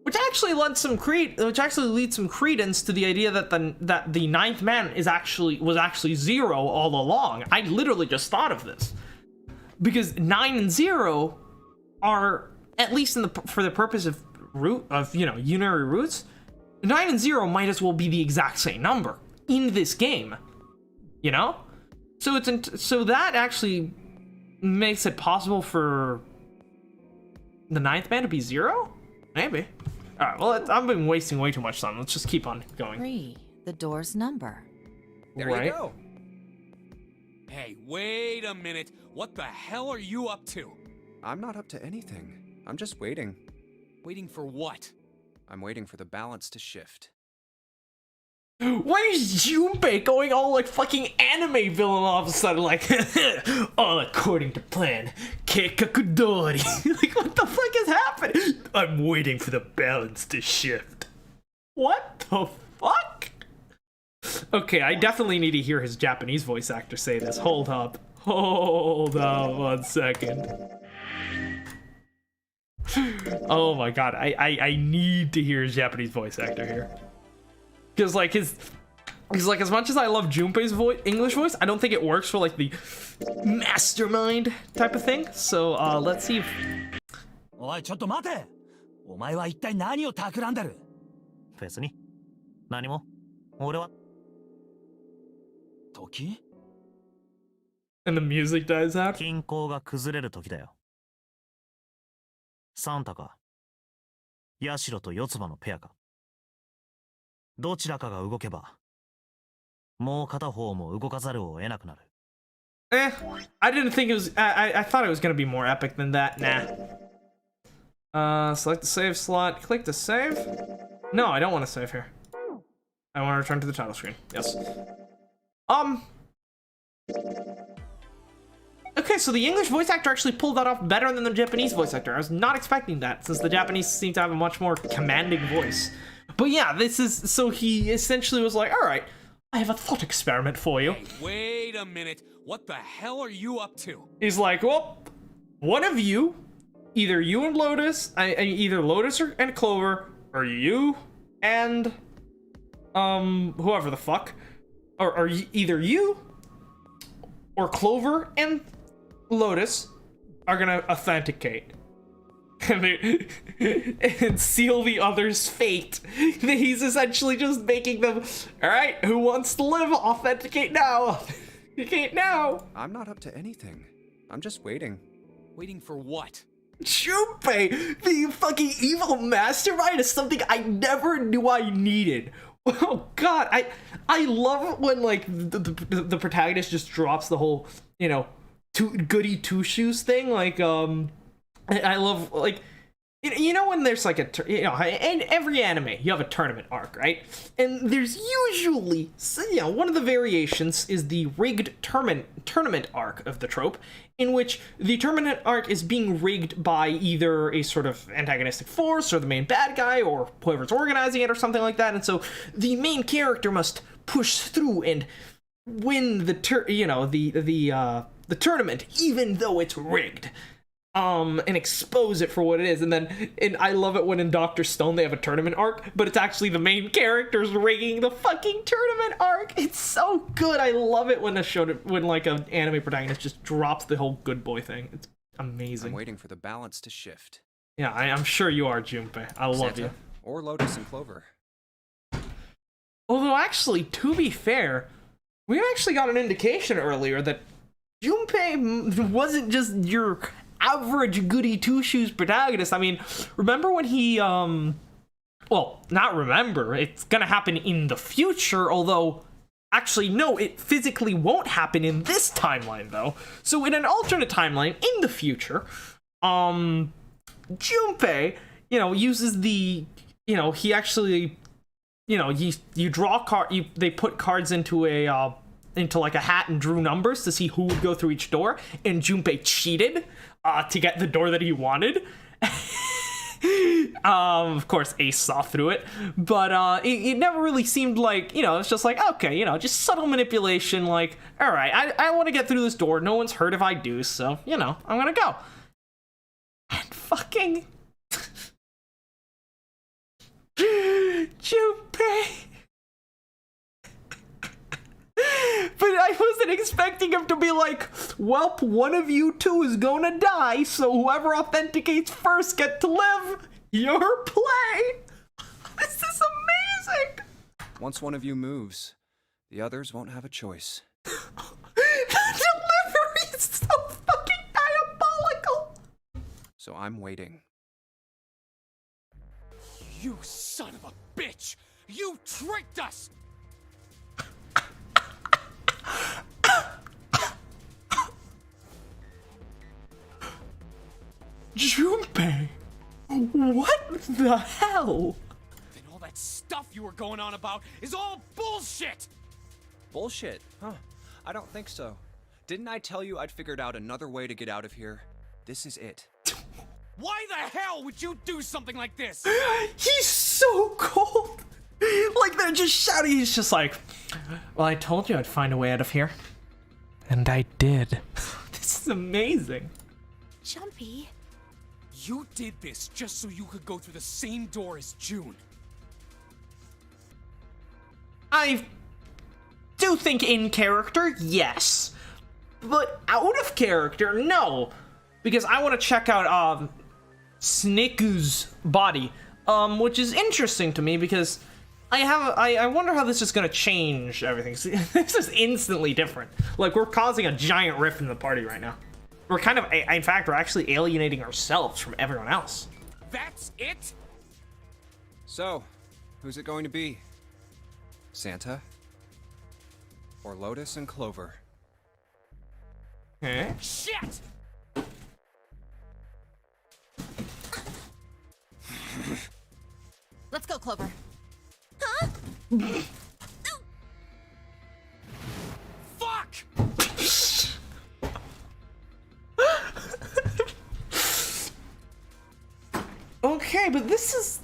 Which actually leads some credence to the idea that the ninth man was actually 0 all along. I literally just thought of this. Because 9 and 0 are, at least for the purpose of unary roots, 9 and 0 might as well be the exact same number in this game. You know? So so that actually makes it possible for the ninth man to be 0? Maybe. Alright, well, I've been wasting way too much time. Let's just keep on going. 3, the door's number. There you go. Hey, wait a minute. What the hell are you up to? I'm not up to anything. I'm just waiting. Waiting for what? I'm waiting for the balance to shift. Why is Junpei going all like fucking anime villain all of a sudden, like, all according to plan, Keikaku Doori. Like, what the fuck is happening? I'm waiting for the balance to shift. What the fuck? Okay, I definitely need to hear his Japanese voice actor say this. Hold up. Hold on 1 second. Oh my god, I need to hear his Japanese voice actor here. Because like as much as I love Junpei's English voice, I don't think it works for like the mastermind type of thing. So let's see if... おいちょっと待て。お前は一体何を企んでる？別に何も。俺は時？ And the music dies out. 均衡が崩れる時だよ。サンタかヤシロと四つ葉のペアか。どちらかが動けば、もう片方も動かざるを得なくなる。I didn't think it was. I thought it was gonna be more epic than that. Nah. Select the save slot. Click to save. No, I don't want to save here. I want to return to the title screen. Yes. Okay, so the English voice actor actually pulled that off better than the Japanese voice actor. I was not expecting that, since the Japanese seem to have a much more commanding voice. But yeah, this is, so he essentially was like, alright, I have a thought experiment for you. Hey, wait a minute. What the hell are you up to? He's like, well, one of you, either you and Lotus, either Lotus and Clover, or you and, whoever the fuck, or either you or Clover and Lotus are gonna authenticate. And seal the other's fate. He's essentially just making them, alright, who wants to live? Authenticate now. Authenticate now. I'm not up to anything. I'm just waiting. Waiting for what? Junpei, the fucking evil mastermind, is something I never knew I needed. Oh god, I love it when like the protagonist just drops the whole, you know, goody two shoes thing. Like I love, like, you know, when there's like in every anime you have a tournament arc, right? And there's usually, you know, one of the variations is the rigged tournament arc of the trope, in which the tournament arc is being rigged by either a sort of antagonistic force or the main bad guy or whoever's organizing it or something like that. And so the main character must push through and win the tournament, even though it's rigged. And expose it for what it is. And I love it when in Dr. Stone they have a tournament arc, but it's actually the main characters rigging the fucking tournament arc. It's so good. I love it when like an anime protagonist just drops the whole good boy thing. It's amazing. I'm waiting for the balance to shift. Yeah, I'm sure you are, Junpei. I love Santa, you. Or Lotus and Clover. Although actually, to be fair, we actually got an indication earlier that Junpei wasn't just your average goody two-shoes protagonist. I mean, remember when he, well, not remember, it's gonna happen in the future, although, actually, no, it physically won't happen in this timeline, though. So in an alternate timeline, in the future, Junpei uses the, he actually, you draw a card, they put cards into like a hat and drew numbers to see who would go through each door, and Junpei cheated to get the door that he wanted. Of course Ace saw through it, but it never really seemed like, it's just like, okay, just subtle manipulation, like, all right, I want to get through this door, no one's hurt if I do, so, I'm gonna go. And fucking Junpei. But I wasn't expecting him to be like, welp, one of you two is gonna die, so whoever authenticates first get to live your play. This is amazing. Once one of you moves, the others won't have a choice. The delivery is so fucking diabolical. So I'm waiting. You son of a bitch! You tricked us! Junpei, what the hell? Then all that stuff you were going on about is all bullshit! Bullshit? Huh. I don't think so. Didn't I tell you I'd figured out another way to get out of here? This is it. Why the hell would you do something like this? He's so cold. Like, they're just shouting. He's just like, well, I told you I'd find a way out of here. And I did. This is amazing. Jumpy. You did this just so you could go through the same door as June. I do think in character, yes. But out of character, no. Because I want to check out Sneku's body. Which is interesting to me because I wonder how this is going to change everything. This is instantly different. Like, we're causing a giant rift in the party right now. We're kind of, in fact, we're actually alienating ourselves from everyone else. That's it? So, who's it going to be? Santa? Or Lotus and Clover? Eh? Shit! Let's go, Clover. Fuck! Okay, but this is...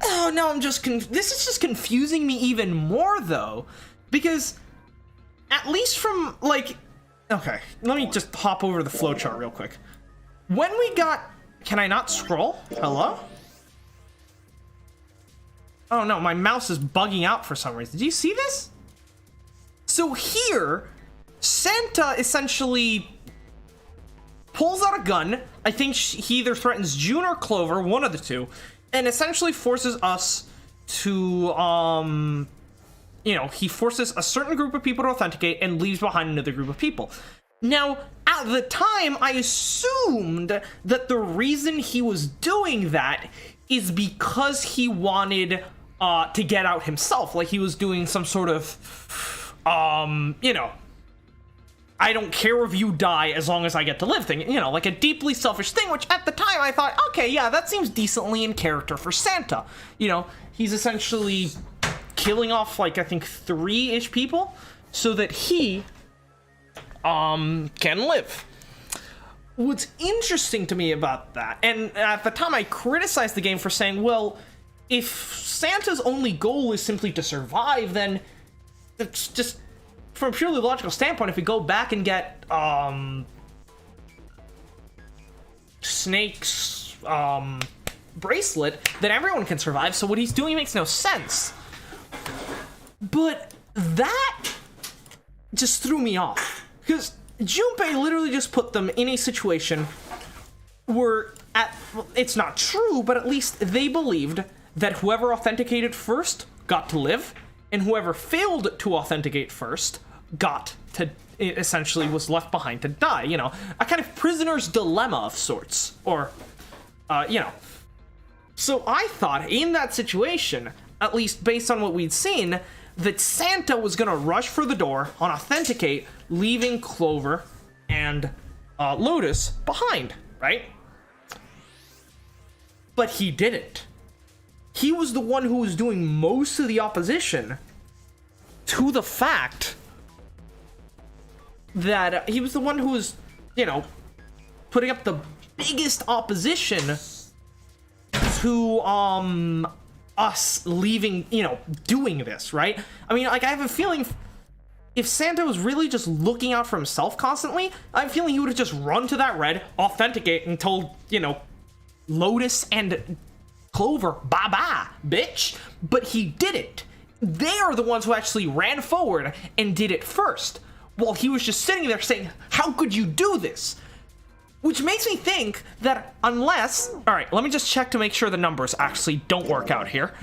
Oh, no, I'm just... This is just confusing me even more, though. Because, at least from, like... Okay, let me just hop over to the flowchart real quick. When we got... Can I not scroll? Hello? Oh, no, my mouse is bugging out for some reason. Do you see this? So here, Santa essentially pulls out a gun. I think he either threatens June or Clover, one of the two, and essentially forces us to, he forces a certain group of people to authenticate and leaves behind another group of people. Now, at the time, I assumed that the reason he was doing that is because he wanted to get out himself. Like, he was doing some sort of, I don't care if you die as long as I get to live thing. Like a deeply selfish thing, which at the time I thought, okay, yeah, that seems decently in character for Santa. He's essentially killing off, like, I think 3-ish people so that he can live. What's interesting to me about that, and at the time I criticized the game for saying, well, if Santa's only goal is simply to survive, then it's just, from a purely logical standpoint, if we go back and get Snake's bracelet, then everyone can survive, so what he's doing makes no sense. But that just threw me off. Because Junpei literally just put them in a situation where, it's not true, but at least they believed that whoever authenticated first got to live, and whoever failed to authenticate first got to, essentially was left behind to die. A kind of prisoner's dilemma of sorts. Or, So I thought, in that situation, at least based on what we'd seen, that Santa was gonna rush for the door on authenticate, leaving Clover and Lotus behind, right? But he didn't. He was the one who was doing most of the opposition to the fact that he was the one who was, you know, putting up the biggest opposition to us leaving, you know, doing this, right? I mean, like, I have a feeling if Santa was really just looking out for himself constantly, I have a feeling he would have just run to that red, authenticate, and told, you know, Lotus and Clover, bye-bye, bitch. But he didn't. They are the ones who actually ran forward and did it first, while he was just sitting there saying, how could you do this? Which makes me think that unless... Alright, let me just check to make sure the numbers actually don't work out here.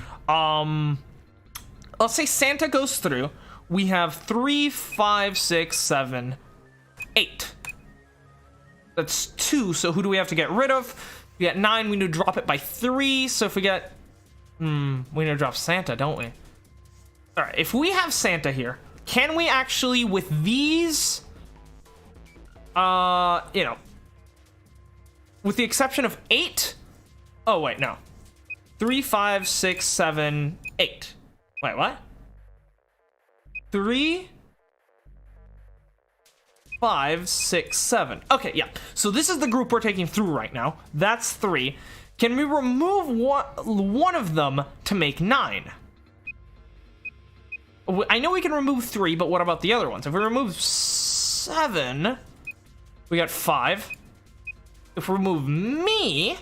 Let's say Santa goes through. We have 3, 5, 6, 7, 8. That's 2, so who do we have to get rid of? We got 9, we need to drop it by 3, so if we get... we need to drop Santa, don't we? Alright, if we have Santa here, can we actually, with these... you know... With the exception of 8... Oh, wait, no. 3, 5, 6, 7, 8. Wait, what? 3, 5, 6, 7. Okay, yeah. So this is the group we're taking through right now. That's 3. Can we remove one of them to make 9? I know we can remove 3, but what about the other ones? If we remove 7, we got 5. If we remove me,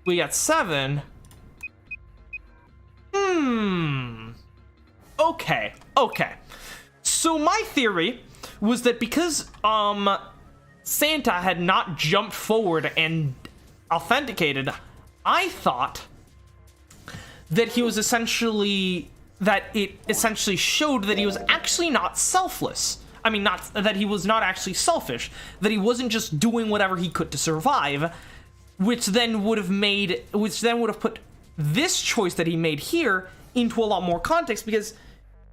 we got 7. Okay. So my theory was that because Santa had not jumped forward and authenticated, I thought that he was essentially... that it essentially showed that he was actually not selfless. I mean, not that he was not actually selfish, that he wasn't just doing whatever he could to survive, which then would have put this choice that he made here into a lot more context, because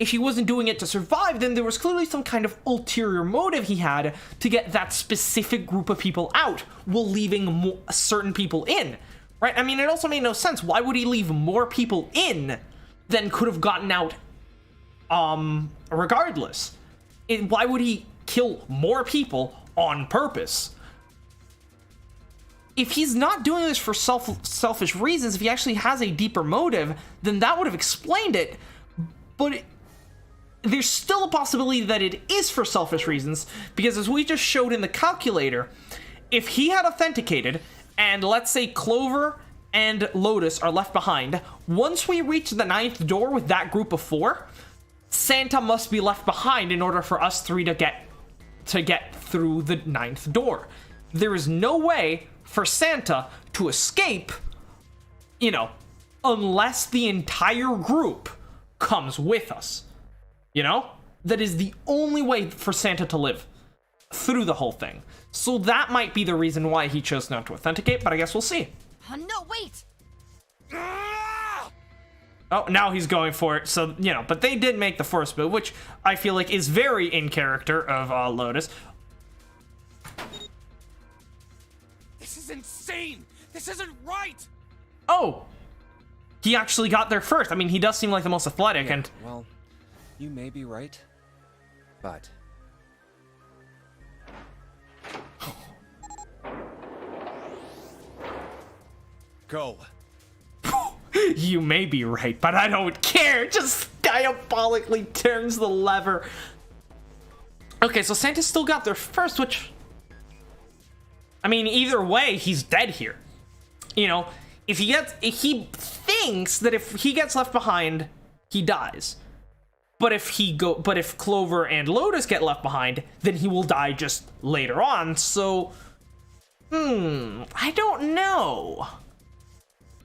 if he wasn't doing it to survive, then there was clearly some kind of ulterior motive he had to get that specific group of people out while leaving certain people in, right? I mean, it also made no sense. Why would he leave more people in than could have gotten out regardless? Why would he kill more people on purpose? If he's not doing this for selfish reasons, if he actually has a deeper motive, then that would have explained it. But there's still a possibility that it is for selfish reasons, because as we just showed in the calculator, if he had authenticated, and let's say Clover and Lotus are left behind, once we reach the 9th door with that group of 4, Santa must be left behind in order for us 3 to get through the 9th door. There is no way for Santa to escape, you know, unless the entire group comes with us. You know? That is the only way for Santa to live through the whole thing. So that might be the reason why he chose not to authenticate, but I guess we'll see. No, wait! Oh, now he's going for it, so, you know, but they did make the first move, which I feel like is very in character of Lotus. This is insane! This isn't right! Oh! He actually got there first. I mean, he does seem like the most athletic, yeah, and... Well, you may be right, but... Go. You may be right, but I don't care. Just diabolically turns the lever. Okay, so Santa still got there first, which... I mean, either way, he's dead here. You know, if he thinks that if he gets left behind, he dies. But if Clover and Lotus get left behind, then he will die just later on. So, I don't know.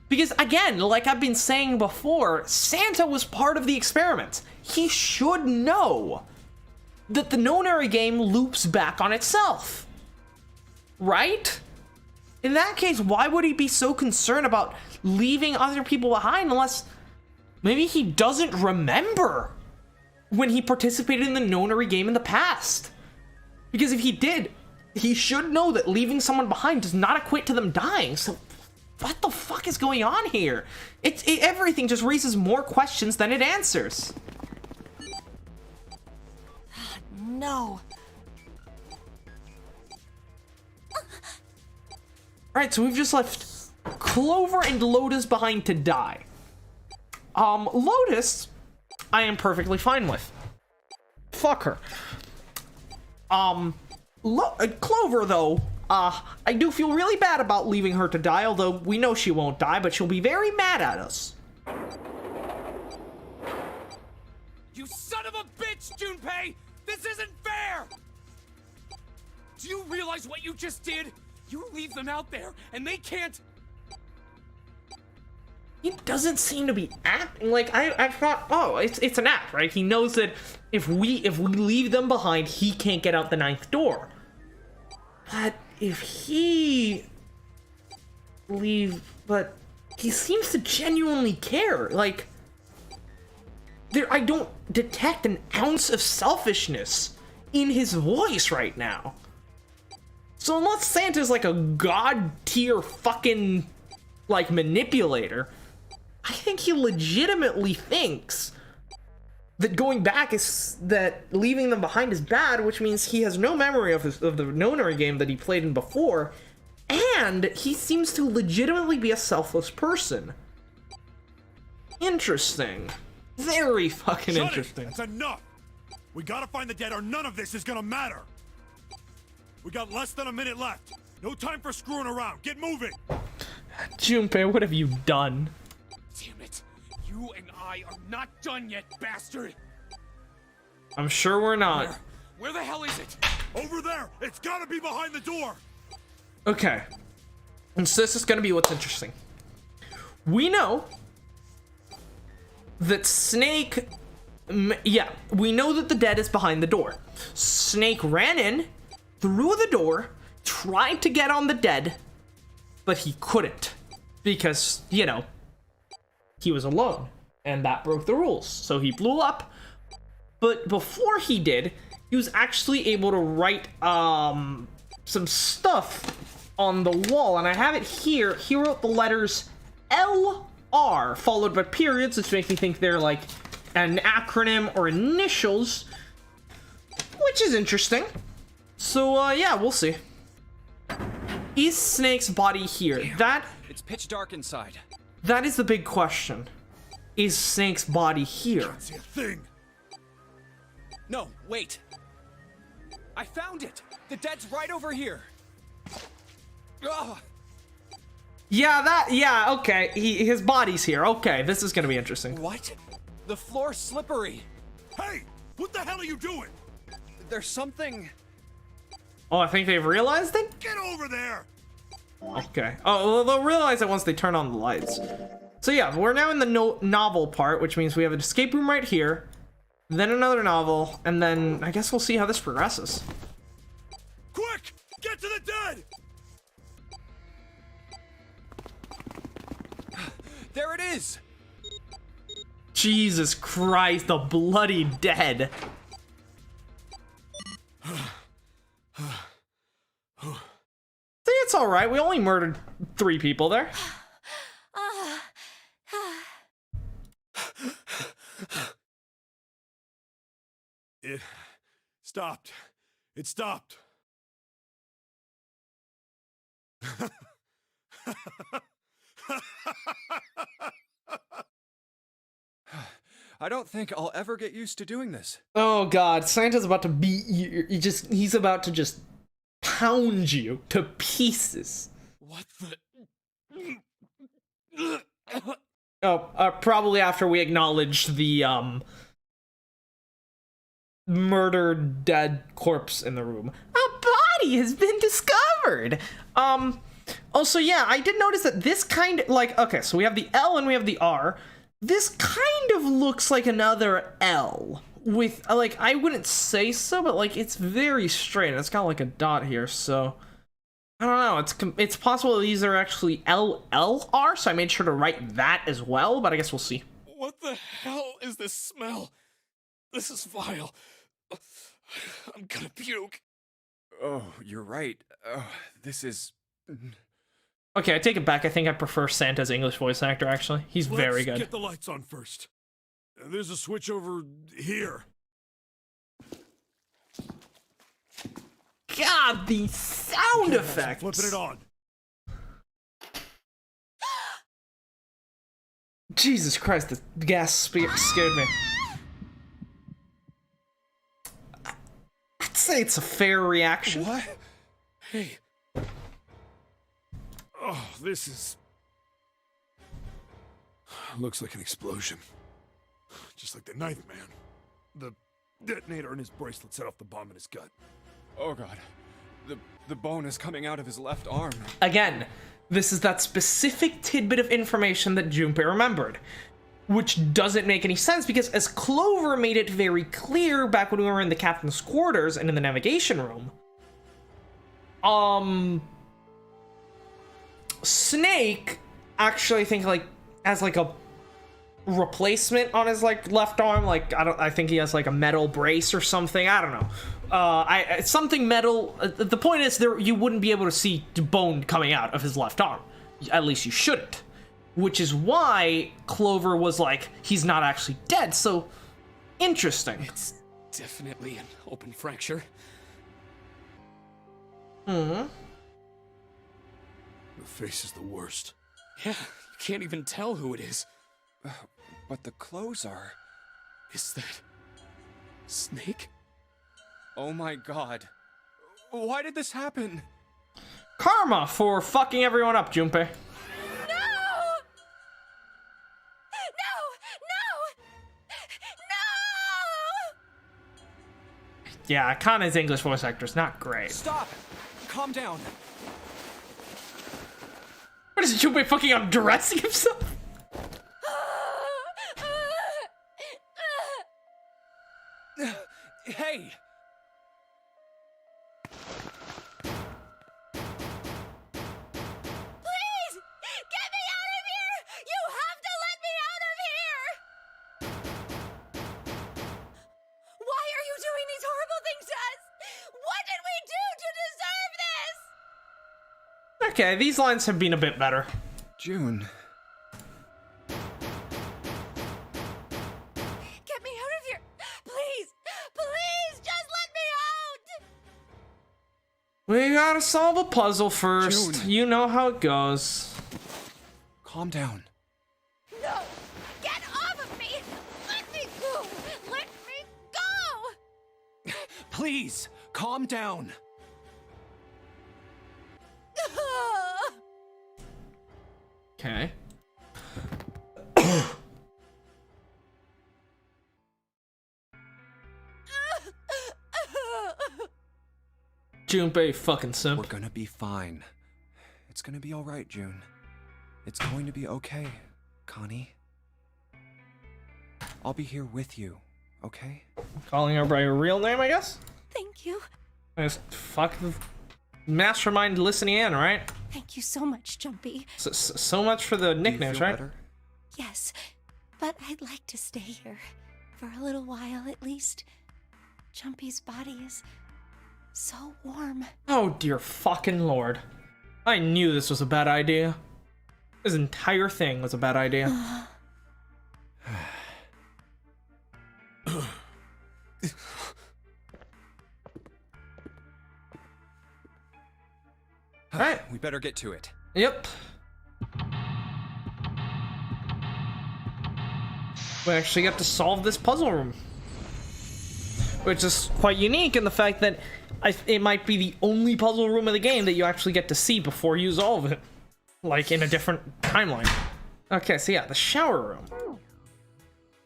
Because again, like I've been saying before, Santa was part of the experiment. He should know that the Nonary game loops back on itself. Right? In that case, why would he be so concerned about leaving other people behind unless maybe he doesn't remember when he participated in the Nonary game in the past? Because if he did, he should know that leaving someone behind does not equate to them dying, so what the fuck is going on here? Everything just raises more questions than it answers. No. Alright, so we've just left Clover and Lotus behind to die. Lotus, I am perfectly fine with. Fuck her. Clover, though, I do feel really bad about leaving her to die, although we know she won't die, but she'll be very mad at us. You son of a bitch, Junpei! This isn't fair! Do you realize what you just did? You leave them out there, and they can't... He doesn't seem to be acting like I thought. Oh, it's an act, right? He knows that if we leave them behind, he can't get out the 9th door. But if he but he seems to genuinely care. Like, I don't detect an ounce of selfishness in his voice right now. So unless Santa's like a god tier fucking like manipulator, I think he legitimately thinks that going back that leaving them behind is bad, which means he has no memory of the Nonary game that he played in before, and he seems to legitimately be a selfless person. Interesting. Very fucking interesting. That's enough! We gotta find the dead or none of this is gonna matter! We got less than a minute left. No time for screwing around. Get moving! Junpei, what have you done? Damn it! You and I are not done yet, bastard! I'm sure we're not. Where the hell is it? Over there! It's gotta be behind the door! Okay. And so this is gonna be what's interesting. We know that Snake... Yeah, we know that the dead is behind the door. Snake ran in, through the door, tried to get on the dead, but he couldn't. Because, you know, he was alone, and that broke the rules. So he blew up, but before he did, he was actually able to write some stuff on the wall, and I have it here. He wrote the letters LR followed by periods, which makes me think they're like an acronym or initials, which is interesting. So yeah, we'll see. Is Snake's body here? It's pitch dark inside. That is the big question. Is Snake's body here? Can't see a thing. No, wait. I found it. The dead's right over here. Ugh. Yeah, okay. His body's here. Okay, this is gonna be interesting. What? The floor's slippery. Hey, what the hell are you doing? There's something... Oh, I think they've realized it? Get over there! Okay. Oh, well, they'll realize it once they turn on the lights. So yeah, we're now in the novel part, which means we have an escape room right here, then another novel, and then I guess we'll see how this progresses. Quick! Get to the dead! There it is! Jesus Christ, the bloody dead. See, it's alright. We only murdered 3 people there. It stopped. It stopped. I don't think I'll ever get used to doing this. Oh god, Santa's about to beat you. He's about to just pound you to pieces. What the... Oh, probably after we acknowledge the, murdered dead corpse in the room. A body has been discovered! Also, yeah, I did notice that this kind of, like, okay, so we have the L and we have the R. This kind of looks like another L. With, like, I wouldn't say so, but, like, it's very straight. It's got, like, a dot here, so... I don't know, it's possible these are actually LLR, so I made sure to write that as well, but I guess we'll see. What the hell is this smell? This is vile. I'm gonna puke. Oh, you're right. This is... Okay, I take it back. I think I prefer Santa's English voice actor, actually. He's very good. Let's get the lights on first. There's a switch over here. God, the sound effects! Flipping it on. Jesus Christ, the gas scared me. I'd say it's a fair reaction. What? Hey. Oh, this is... Looks like an explosion. Just like the Knife Man. The detonator in his bracelet set off the bomb in his gut. Oh god. The bone is coming out of his left arm. Again, this is that specific tidbit of information that Junpei remembered. Which doesn't make any sense because as Clover made it very clear back when we were in the captain's quarters and in the navigation room, Snake actually, I think, like, has like a replacement on his like left arm. Like, I think he has like a metal brace or something. I don't know. It's something metal. The point is, you wouldn't be able to see bone coming out of his left arm. At least you shouldn't. Which is why Clover was like, he's not actually dead. So interesting. It's definitely an open fracture. The face is the worst. Yeah, you can't even tell who it is. But the clothes are... Is that... Snake? Oh my god. Why did this happen? Karma for fucking everyone up, Junpei. Yeah, Kana's English voice actor is not great. Stop! Calm down. What is Junpei fucking undressing himself? Hey! Please! Get me out of here! You have to let me out of here! Why are you doing these horrible things to us? What did we do to deserve this? Okay, these lines have been a bit better. June. Get me out of here! Please! Please! Just let me out! We gotta solve a puzzle first. June. You know how it goes. Calm down. No! Get off of me! Let me go! Let me go! Please, calm down. Okay. Junpei fucking simp. We're gonna be fine. It's gonna be alright, June. It's going to be okay, Connie. I'll be here with you, okay? Calling her by her real name, I guess? Thank you. Just fuck the mastermind listening in, right? Thank you so much, Jumpy. So much for the nicknames, right? Better? Yes, but I'd like to stay here. For a little while, at least. Jumpy's body is so warm. Oh dear fucking lord. I knew this was a bad idea. This entire thing was a bad idea. Alright. We better get to it. Yep. We actually get to solve this puzzle room. Which is quite unique in the fact that it might be the only puzzle room of the game that you actually get to see before you solve it. Like in a different timeline. Okay, so yeah, the shower room.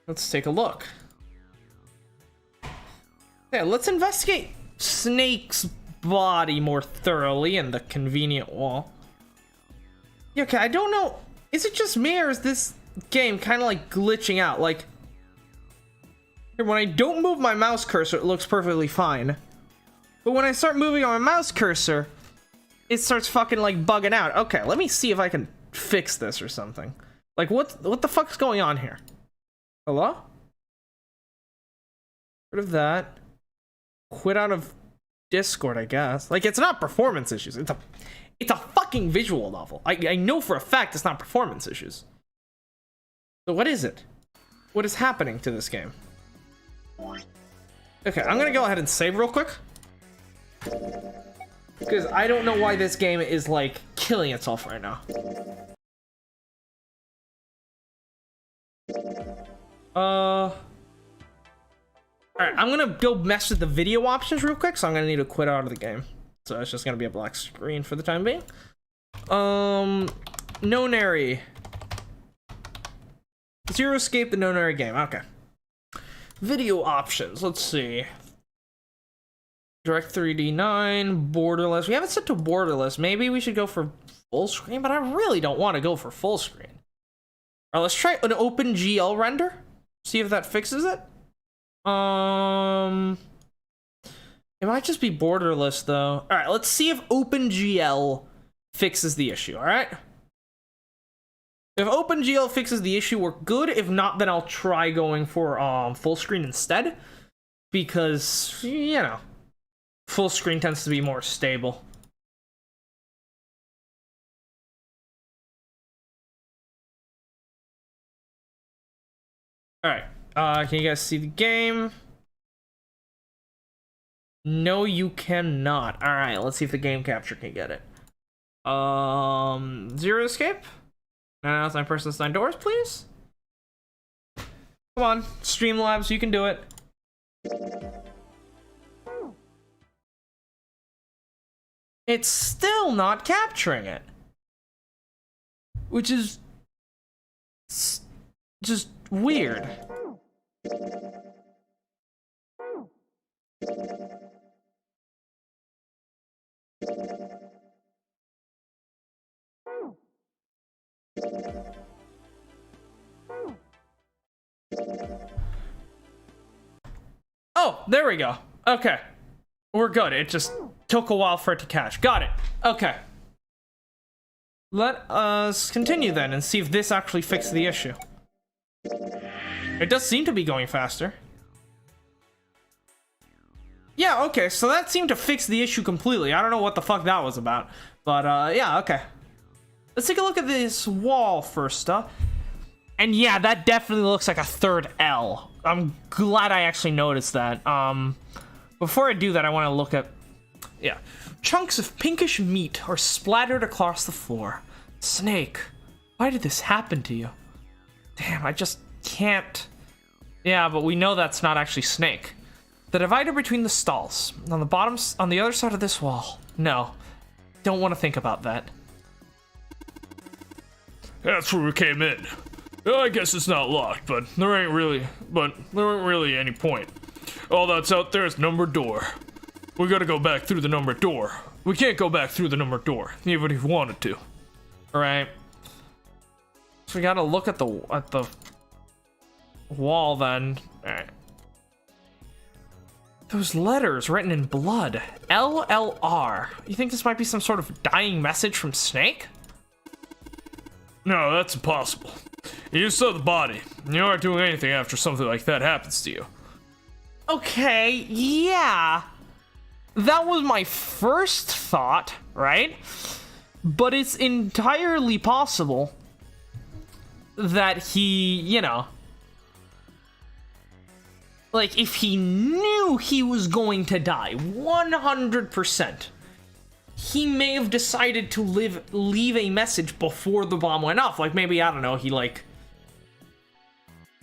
Let's take a look. Yeah, let's investigate Snake's body more thoroughly in the convenient wall. Yeah, okay, I don't know. Is it just me or is this game kind of like glitching out? Like, when I don't move my mouse cursor, it looks perfectly fine. But when I start moving on my mouse cursor, it starts fucking like bugging out. Okay, let me see if I can fix this or something. Like, what the fuck's going on here? Hello? Rid of that. Quit out of Discord, I guess. Like, it's not performance issues. It's a fucking visual novel. I know for a fact it's not performance issues. So what is it? What is happening to this game? Okay, I'm gonna go ahead and save real quick. Because I don't know why this game is, like, killing itself right now. Alright, I'm gonna go mess with the video options real quick, so I'm gonna need to quit out of the game. So it's just gonna be a black screen for the time being. Nonary. Zero escape the Nonary game. Okay. Video options. Let's see. Direct 3D9, borderless. We haven't set to borderless. Maybe we should go for full screen, but I really don't want to go for full screen. Alright, let's try an OpenGL render. See if that fixes it. It might just be borderless though. Alright, let's see if OpenGL fixes the issue, alright? If OpenGL fixes the issue, we're good. If not, then I'll try going for full screen instead. Because, you know, full screen tends to be more stable. Alright, can you guys see the game? No, you cannot. Alright, let's see if the game capture can get it. Zero escape? Now, my person 9 doors, please? Come on, Streamlabs, you can do it. It's still not capturing it. Which is just weird. Oh, there we go. Okay. We're good. It just took a while for it to catch. Got it. Okay. Let us continue then and see if this actually fixed the issue. It does seem to be going faster. Yeah, okay, so that seemed to fix the issue completely. I don't know what the fuck that was about. But, yeah, okay. Let's take a look at this wall first, and yeah, that definitely looks like a third L. I'm glad I actually noticed that. Before I do that, I want to look at... Yeah. Chunks of pinkish meat are splattered across the floor. Snake, why did this happen to you? Damn, I just can't... Yeah, but we know that's not actually Snake. The divider between the stalls. On the bottom... On the other side of this wall. No. Don't want to think about that. That's where we came in. I guess it's not locked, but there ain't really any point. All that's out there is numbered door. We gotta go back through the numbered door. We can't go back through the numbered door, even if we wanted to. Alright. So we gotta look at the wall then. Alright. Those letters written in blood. LLR. You think this might be some sort of dying message from Snake? No, that's impossible. You saw the body. You aren't doing anything after something like that happens to you. Okay, yeah. That was my first thought, right? But it's entirely possible that he, you know... Like, if he knew he was going to die, 100%, he may have decided to leave a message before the bomb went off. Like, maybe, I don't know, he, like,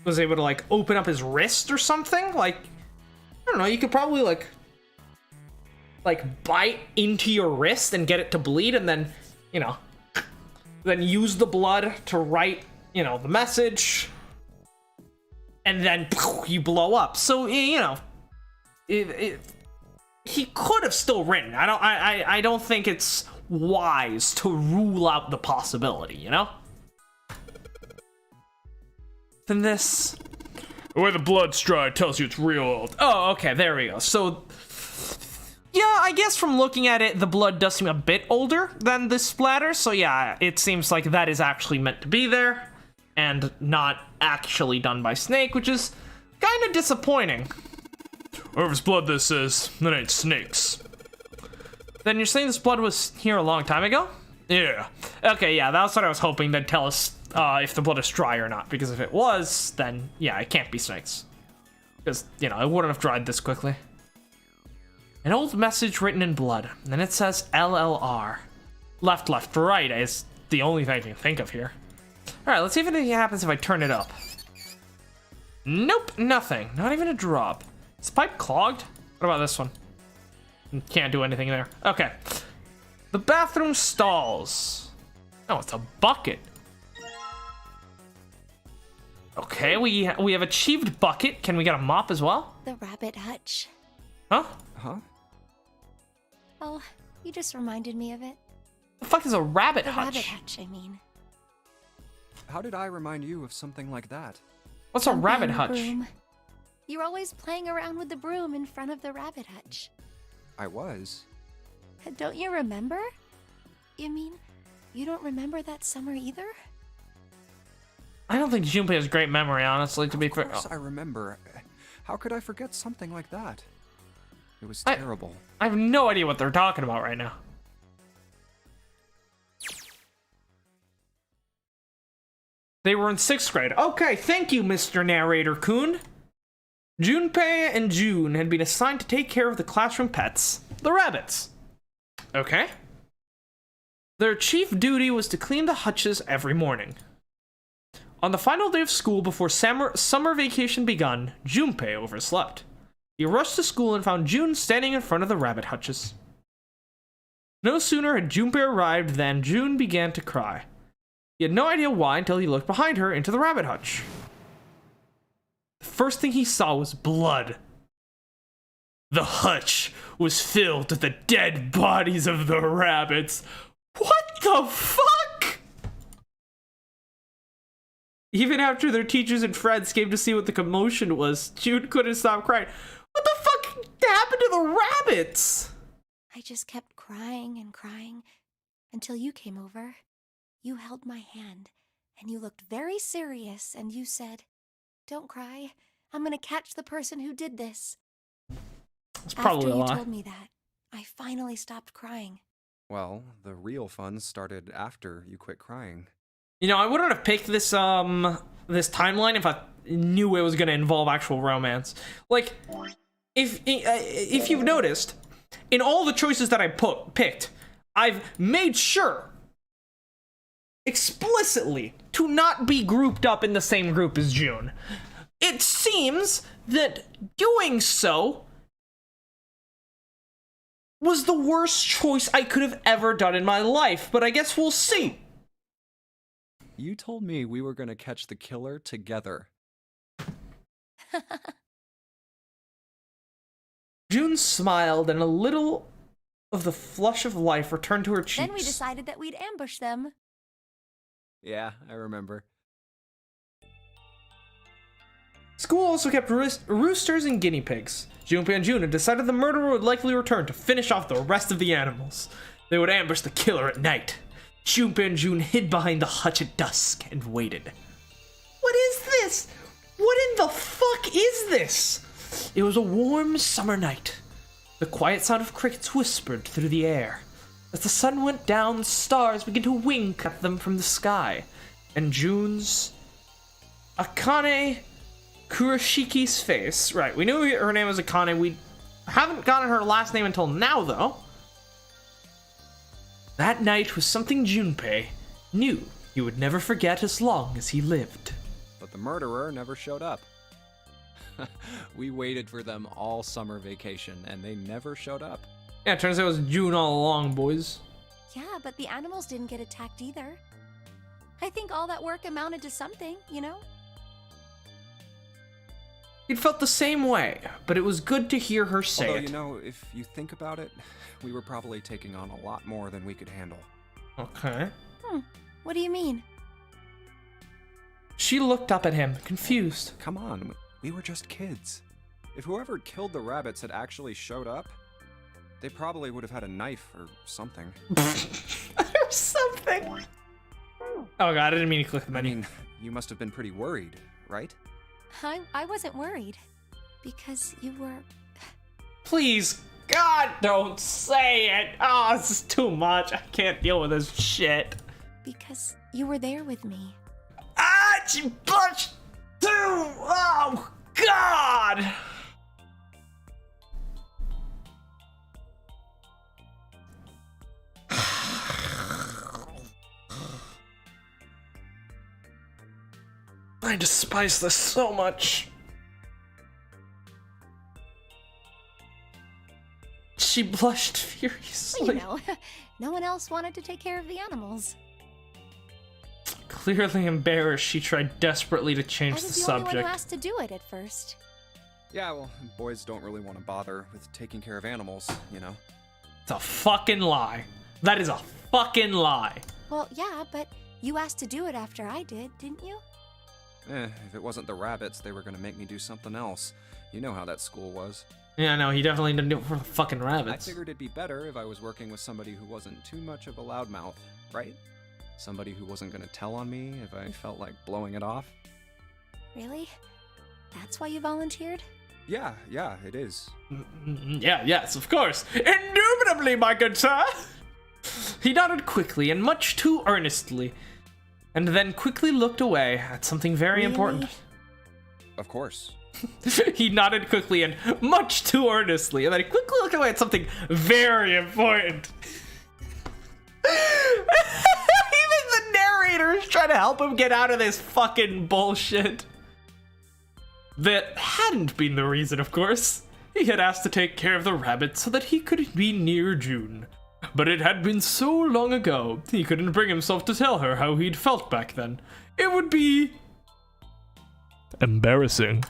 was able to, like, open up his wrist or something. Like, I don't know, you could probably, like, bite into your wrist and get it to bleed and then, you know, then use the blood to write, you know, the message. And then you blow up. So, you know, he could have still written. I don't think it's wise to rule out the possibility, you know? Then this... The way the blood's dry tells you it's real old. Oh, okay, there we go. So, yeah, I guess from looking at it, the blood does seem a bit older than this splatter. So yeah, it seems like that is actually meant to be there. And not actually done by Snake, which is kind of disappointing. Whoever's blood this is, that ain't Snake's. Then you're saying this blood was here a long time ago? Yeah. Okay, yeah, that's what I was hoping. They'd tell us if the blood is dry or not. Because if it was, then yeah, it can't be snakes. Because, you know, it wouldn't have dried this quickly. An old message written in blood. And it says LLR. Left, left, right is the only thing I can think of here. Alright, let's see if anything happens if I turn it up. Nope, nothing. Not even a drop. Is the pipe clogged? What about this one? Can't do anything there. Okay. The bathroom stalls. Oh, it's a bucket. Okay, we have achieved bucket. Can we get a mop as well? The rabbit hutch. Huh? Huh? Oh, you just reminded me of it. The fuck is a rabbit The hutch? rabbit hutch, I mean. How did I remind you of something like that? What's a Jumping rabbit the hutch? broom. You're always playing around with the broom in front of the rabbit hutch. I was. Don't you remember? You mean, you don't remember that summer either? I don't think Junpei has great memory, honestly, to be fair. Of course I remember. How could I forget something like that? It was terrible. I have no idea what they're talking about right now. They were in 6th grade. Okay, thank you, Mr. Narrator-kun. Junpei and June had been assigned to take care of the classroom pets, the rabbits. Okay. Their chief duty was to clean the hutches every morning. On the final day of school before summer vacation begun, Junpei overslept. He rushed to school and found June standing in front of the rabbit hutches. No sooner had Junpei arrived than June began to cry. He had no idea why until he looked behind her into the rabbit hutch. The first thing he saw was blood. The hutch was filled with the dead bodies of the rabbits. What the fuck? Even after their teachers and friends came to see what the commotion was, June couldn't stop crying. What the fuck happened to the rabbits? I just kept crying and crying until you came over. You held my hand, and you looked very serious, and you said, "Don't cry. I'm gonna catch the person who did this." It's probably After a you lie. told me that, I finally stopped crying. Well, the real fun started after you quit crying. You know, I wouldn't have picked this this timeline if I knew it was going to involve actual romance. Like, if you've noticed, in all the choices that I picked, I've made sure explicitly to not be grouped up in the same group as June. It seems that doing so was the worst choice I could have ever done in my life, but I guess we'll see. You told me we were gonna catch the killer together. June smiled, and a little of the flush of life returned to her cheeks. Then we decided that we'd ambush them. Yeah, I remember. School also kept roosters and guinea pigs. Junpei and June had decided the murderer would likely return to finish off the rest of the animals. They would ambush the killer at night. Junpei and June hid behind the hutch at dusk and waited. What is this? What in the fuck is this? It was a warm summer night. The quiet sound of crickets whispered through the air. As the sun went down, the stars began to wink at them from the sky. And June's Akane Kuroshiki's face. Right, we knew her name was Akane. We haven't gotten her last name until now, though. That night was something Junpei knew he would never forget as long as he lived. But the murderer never showed up. We waited for them all summer vacation, and they never showed up. Yeah, it turns out it was June all along, boys. Yeah, but the animals didn't get attacked either. I think all that work amounted to something, you know? He'd felt the same way, but it was good to hear her say Although, it. you know, if you think about it, we were probably taking on a lot more than we could handle. Okay. What do you mean? She looked up at him, confused. Come on, we were just kids. If whoever killed the rabbits had actually showed up, they probably would have had a knife or something. Or something. Oh god, I didn't mean to click the menu. I mean, you must have been pretty worried, right? I wasn't worried. Because you were... Please, God, don't say it. Oh, this is too much. I can't deal with this shit. Because you were there with me. Ah, she blushed too. Oh, God. I despise this so much. She blushed furiously. Well, you know, no one else wanted to take care of the animals. Clearly embarrassed, she tried desperately to change the subject. I was the only one who asked to do it at first. Yeah, well, boys don't really want to bother with taking care of animals, you know? It's a fucking lie. That is a fucking lie. Well, yeah, but you asked to do it after I did, didn't you? If it wasn't the rabbits, they were gonna make me do something else. You know how that school was. Yeah, no, he definitely didn't do it for the fucking rabbits. I figured it'd be better if I was working with somebody who wasn't too much of a loudmouth, right? Somebody who wasn't gonna tell on me if I felt like blowing it off. Really? That's why you volunteered? Yeah, it is. Yeah, yes, of course. Indubitably, my good sir. He nodded quickly and much too earnestly, and then quickly looked away at something very important. Of course. He nodded quickly and much too earnestly, and then he quickly looked away at something very important. Even the narrator is trying to help him get out of this fucking bullshit. That hadn't been the reason, of course. He had asked to take care of the rabbit so that he could be near June. But it had been so long ago, he couldn't bring himself to tell her how he'd felt back then. It would be... embarrassing.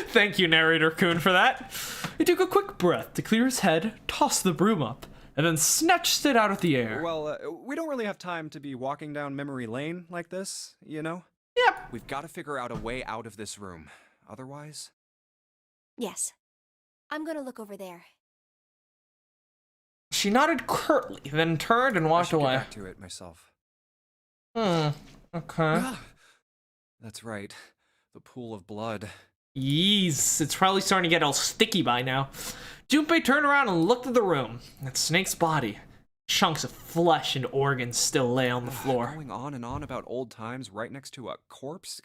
Thank you, Narrator Kun, for that. He took a quick breath to clear his head, tossed the broom up, and then snatched it out of the air. Well, we don't really have time to be walking down memory lane like this, you know? Yep. We've got to figure out a way out of this room. Otherwise... Yes. I'm gonna look over there. She nodded curtly, then turned and walked away. Get back to it myself. Okay. That's right. The pool of blood. Yeez, it's probably starting to get all sticky by now. Junpei turned around and looked at the room. At Snake's body. Chunks of flesh and organs still lay on the floor. Going on and on about old times right next to a corpse?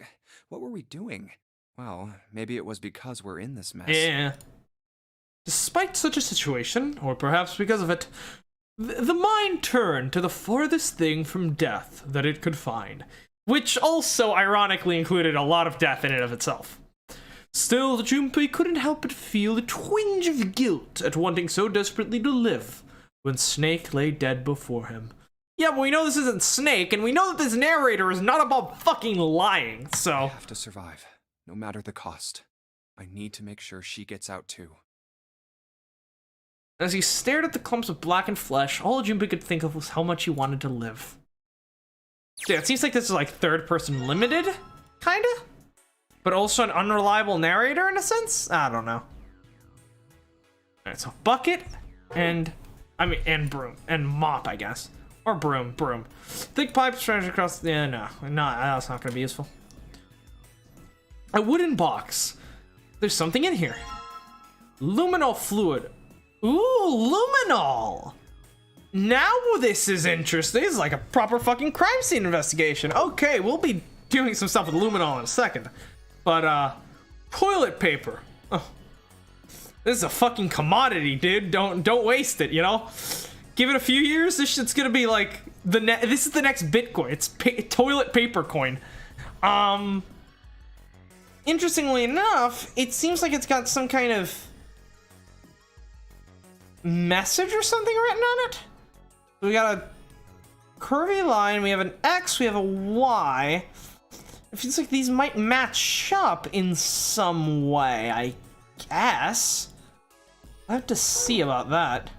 What were we doing? Well, maybe it was because we're in this mess. Yeah. Despite such a situation, or perhaps because of it, the mind turned to the farthest thing from death that it could find, which also ironically included a lot of death in and of itself. Still, Junpei couldn't help but feel a twinge of guilt at wanting so desperately to live when Snake lay dead before him. Yeah, but we know this isn't Snake, and we know that this narrator is not above fucking lying, so... I have to survive, no matter the cost. I need to make sure she gets out too. As he stared at the clumps of blackened flesh, all Junpei could think of was how much he wanted to live. Yeah, it seems like this is like third-person limited, kinda? But also an unreliable narrator in a sense? I don't know. Alright, so bucket and broom. And mop, I guess. Or broom. Thick pipe stretched across the... Yeah, no, that's not gonna be useful. A wooden box. There's something in here. Luminol fluid. Ooh, luminol! Now this is interesting. This is like a proper fucking crime scene investigation. Okay, we'll be doing some stuff with luminol in a second. But, toilet paper. Oh. This is a fucking commodity, dude. Don't waste it, you know? Give it a few years, this shit's gonna be like this is the next Bitcoin. It's toilet paper coin. Interestingly enough, it seems like it's got some kind of message or something written on it. We got a curvy line, we have an X, we have a Y. It feels like these might match up in some way, I guess. I have to see about that.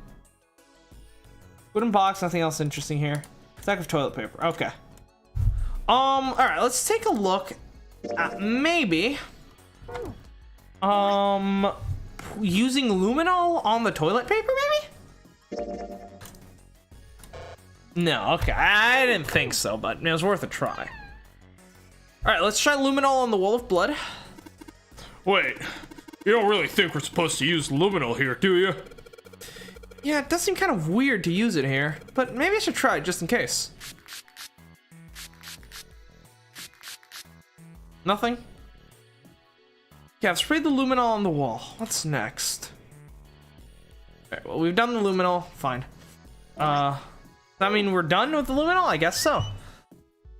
Wooden box, nothing else interesting here. Stack of toilet paper, okay. Alright, let's take a look at maybe using luminol on the toilet paper, maybe? No, okay, I didn't think so, but it was worth a try. Alright, let's try luminol on the wall of blood. Wait, You don't really think we're supposed to use luminol here, do you? Yeah, it does seem kind of weird to use it here, but maybe I should try it just in case. Nothing? Yeah, I've sprayed the luminol on the wall. What's next? Alright, well, we've done the luminol. Fine. Does that mean we're done with the luminol? I guess so.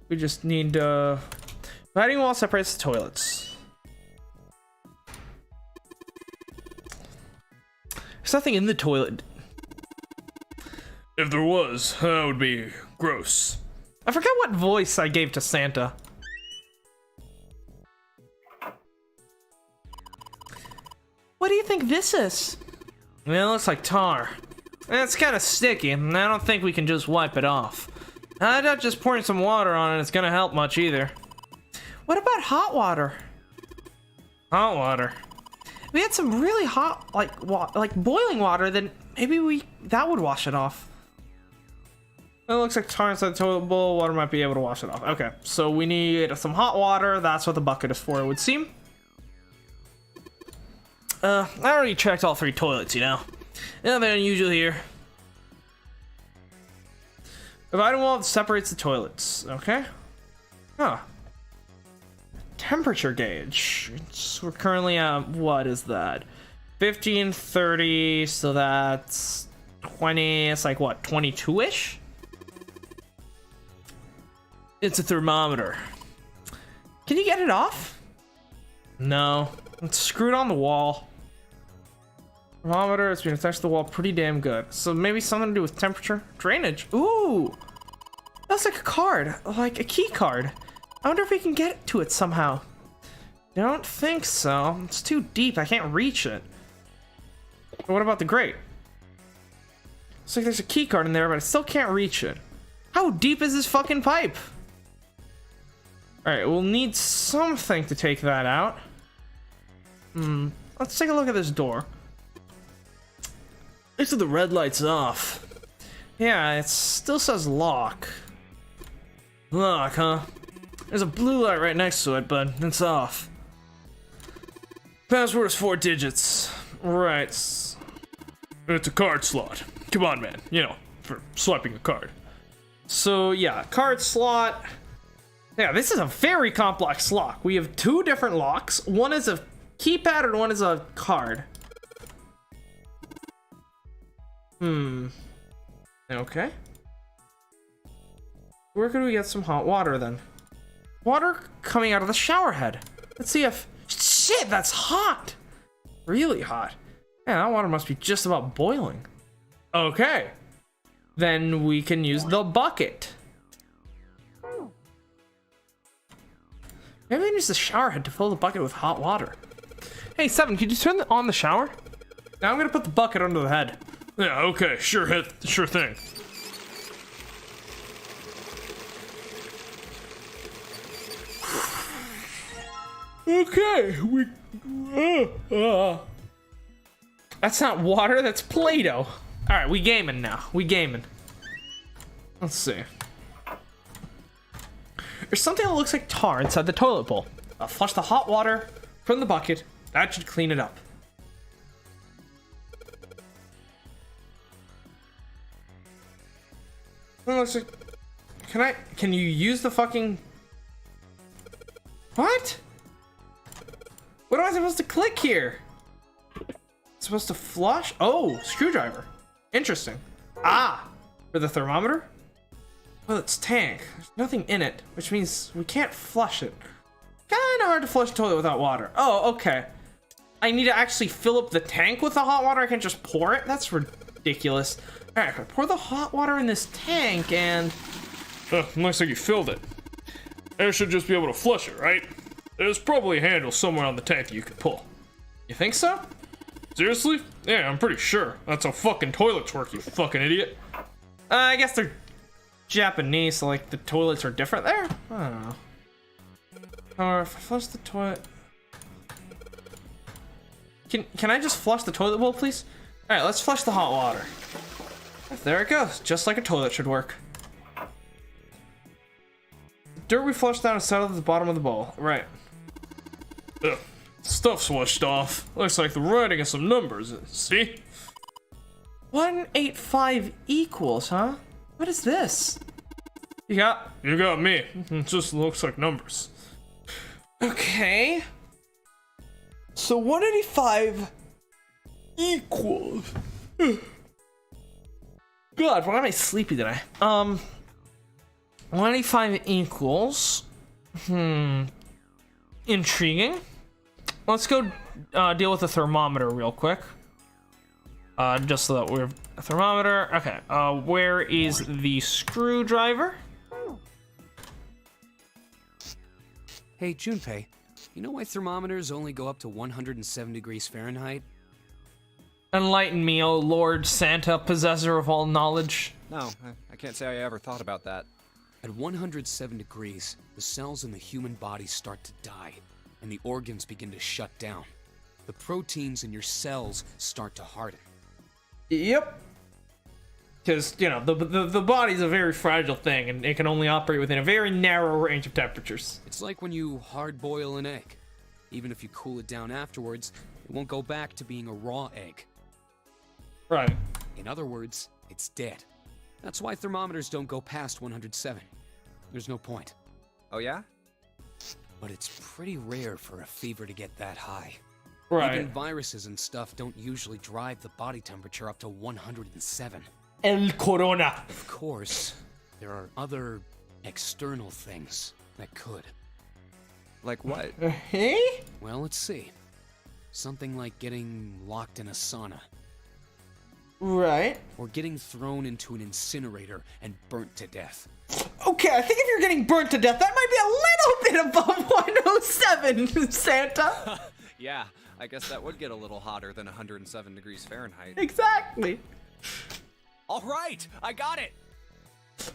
We just need, dividing wall separates the toilets. There's nothing in the toilet. If there was, that would be gross. I forgot what voice I gave to Santa. What do you think this is? Well, it looks like tar. It's kind of sticky, and I don't think we can just wipe it off. I doubt just pouring some water on it is gonna help much either. What about hot water? Hot water. If we had some really hot, like boiling water, then maybe that would wash it off. It looks like tar inside the toilet bowl. Water might be able to wash it off. Okay, so we need some hot water. That's what the bucket is for, it would seem. I already checked all 3 toilets, you know. Nothing unusual here. Dividing wall separates the toilets. Okay. Huh. Temperature gauge. We're currently at, what is that? 15, 30, so that's 20. It's like, what, 22-ish? It's a thermometer. Can you get it off? No. It's screwed on the wall. Thermometer, it's been attached to the wall pretty damn good. So maybe something to do with temperature? Drainage. Ooh! That's like a card. Like a key card. I wonder if we can get to it somehow. Don't think so. It's too deep. I can't reach it. But what about the grate? Looks like there's a key card in there, but I still can't reach it. How deep is this fucking pipe? Alright, we'll need something to take that out. Let's take a look at this door. Looks like the red light's off. Yeah, it still says lock. Lock, huh? There's a blue light right next to it, but it's off. Password is 4 digits. Right. It's a card slot. Come on, man. You know, for swiping a card. So, yeah, card slot. Yeah, this is a very complex lock. We have 2 different locks. One is a keypad and one is a card. Okay. Where could we get some hot water then? Water coming out of the shower head. Let's see if... Shit, that's hot! Really hot. Yeah, that water must be just about boiling. Okay. Then we can use the bucket. Maybe we can use the shower head to fill the bucket with hot water. Hey, Seven, could you turn on the shower? Now I'm gonna put the bucket under the head. Yeah, okay, sure thing. Okay, that's not water, that's Play-Doh. Alright, we gaming now. We gaming. Let's see. There's something that looks like tar inside the toilet bowl. I'll flush the hot water from the bucket. That should clean it up. It looks like... Can you use the fucking... What? What am I supposed to click here? It's supposed to flush? Oh, screwdriver. Interesting. Ah, for the thermometer? Well, it's tank. There's nothing in it, which means we can't flush it. Kinda hard to flush a toilet without water. Oh, okay. I need to actually fill up the tank with the hot water. I can't just pour it. That's ridiculous. All right, I pour the hot water in this tank and... Looks like you filled it. I should just be able to flush it, right? There's probably a handle somewhere on the tank that you can pull. You think so? Seriously? Yeah, I'm pretty sure. That's how fucking toilets work, you fucking idiot. I guess they're Japanese, so like the toilets are different there? I don't know. Or if I flush the toilet... Can I just flush the toilet bowl, please? Alright, let's flush the hot water. There it goes, just like a toilet should work. Dirt we flushed down and settled at the bottom of the bowl. Right. Ugh. Stuff switched off. Looks like the writing of some numbers. See? 185 equals, huh? What is this? You got me. It just looks like numbers. Okay. So 185 equals. God, why am I sleepy today? 185 equals. Intriguing. Let's go deal with the thermometer real quick. Just so that we're a thermometer. Okay. Where is the screwdriver? Hey, Junpei, you know why thermometers only go up to 107 degrees Fahrenheit? Enlighten me, O Lord Santa, possessor of all knowledge. No, I can't say I ever thought about that. At 107 degrees, the cells in the human body start to die, and the organs begin to shut down. The proteins in your cells start to harden. Yep. Because, you know, the body's a very fragile thing, and it can only operate within a very narrow range of temperatures. It's like when you hard-boil an egg. Even if you cool it down afterwards, it won't go back to being a raw egg. Right. In other words, it's dead. That's why thermometers don't go past 107. There's no point. Oh yeah? But it's pretty rare for a fever to get that high. Right. Even viruses and stuff don't usually drive the body temperature up to 107. El Corona. Of course, there are other external things that could. Like what? Hey? Well, let's see. Something like getting locked in a sauna. Right. Or getting thrown into an incinerator and burnt to death. Okay, I think if you're getting burnt to death, that might be a little bit above 107, Santa. Yeah, I guess that would get a little hotter than 107 degrees Fahrenheit. Exactly. All right, I got it.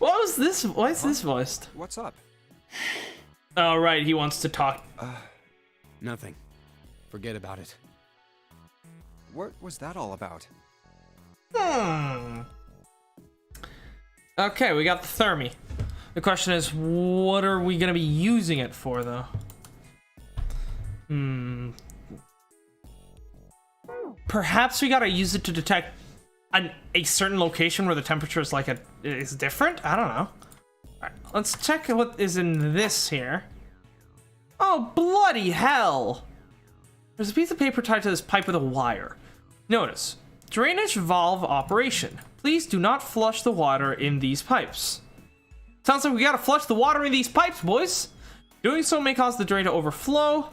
What was this? Why is this voiced? What's up? Oh, right, he wants to talk. Nothing. Forget about it. What was that all about? Okay, we got the thermi. The question is, what are we gonna be using it for, though? Perhaps we gotta use it to detect a certain location where the temperature is is different? I don't know. Alright, let's check what is in this here. Oh, bloody hell! There's a piece of paper tied to this pipe with a wire. Notice, drainage valve operation. Please do not flush the water in these pipes. Sounds like we gotta flush the water in these pipes, boys. Doing so may cause the drain to overflow.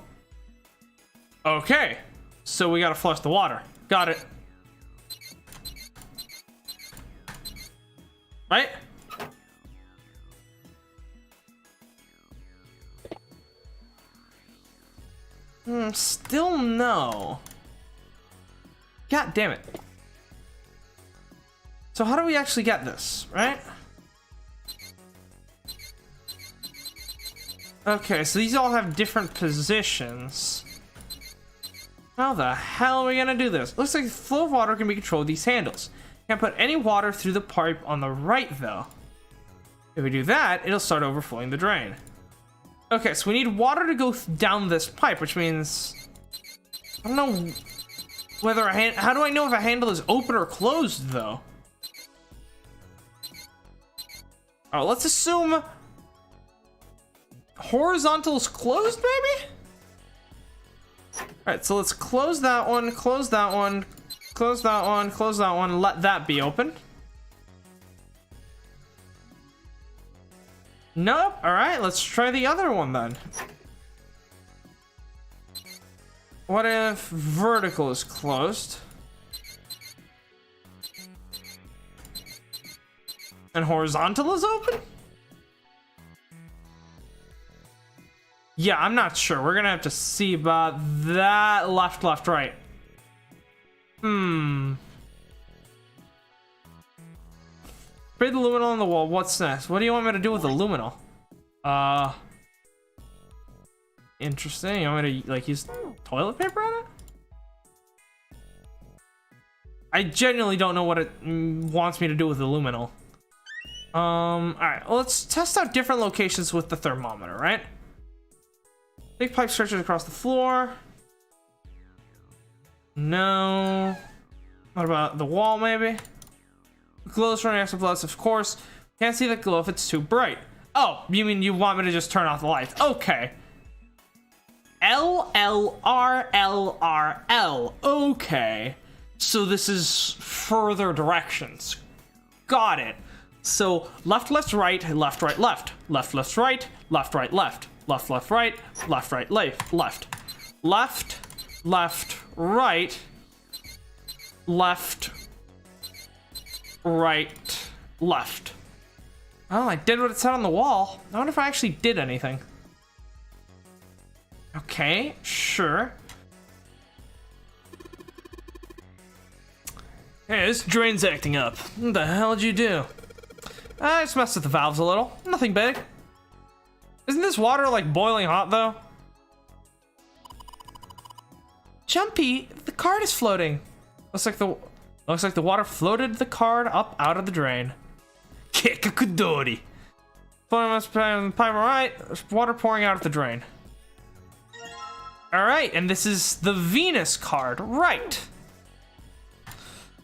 Okay, so we gotta flush the water. Got it. Right? Still no. God damn it. So how do we actually get this, right? Okay, so these all have different positions. How the hell are we gonna do this? Looks like the flow of water can be controlled with these handles. Can't put any water through the pipe on the right, though. If we do that, it'll start overflowing the drain. Okay, so we need water to go down this pipe, which means... I don't know whether how do I know if a handle is open or closed, though? Oh, let's assume... horizontal is closed, maybe? Alright, so let's close that one, close that one, close that one, close that one, let that be open. Nope. Alright, let's try the other one then. What if vertical is closed? And horizontal is open? Yeah, I'm not sure. We're gonna have to see about that. Left, left, right. Spray the luminol on the wall. What's next? What do you want me to do with the luminol? Interesting. You want me to, like, use toilet paper on it? I genuinely don't know what it wants me to do with the luminol. Alright. Well, let's test out different locations with the thermometer, right? Big pipe stretches across the floor. No. What about the wall, maybe? Glows from extra plus, of course. Can't see the glow if it's too bright. Oh, you mean you want me to just turn off the lights? Okay. L, L, R, L, R, L. Okay. So this is further directions. Got it. So left, left, right, left, right, left. Left, left, right, left, right, left. Left, left, right, left, right, left. Left, left, right, left, right, left. Oh, I did what it said on the wall. I wonder if I actually did anything. Okay, sure. Hey, this drain's acting up. What the hell did you do? I just messed with the valves a little. Nothing big. Isn't this water like boiling hot though? Jumpy, the card is floating. Looks like the water floated the card up out of the drain. Keikaku Doori. Pipe right, water pouring out of the drain. Alright, and this is the Venus card, right.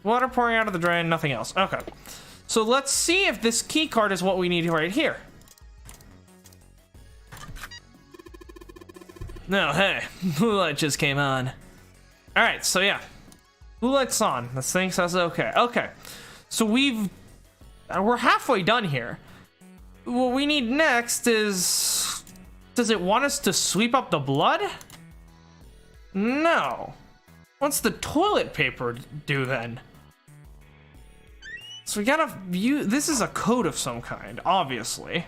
Water pouring out of the drain, nothing else. Okay. So let's see if this key card is what we need right here. No, hey, blue light just came on. Alright, so yeah. Blue light's on. This thing says okay. Okay. So we're halfway done here. What we need next is... Does it want us to sweep up the blood? No. What's the toilet paper do then? So we gotta view... This is a code of some kind, obviously.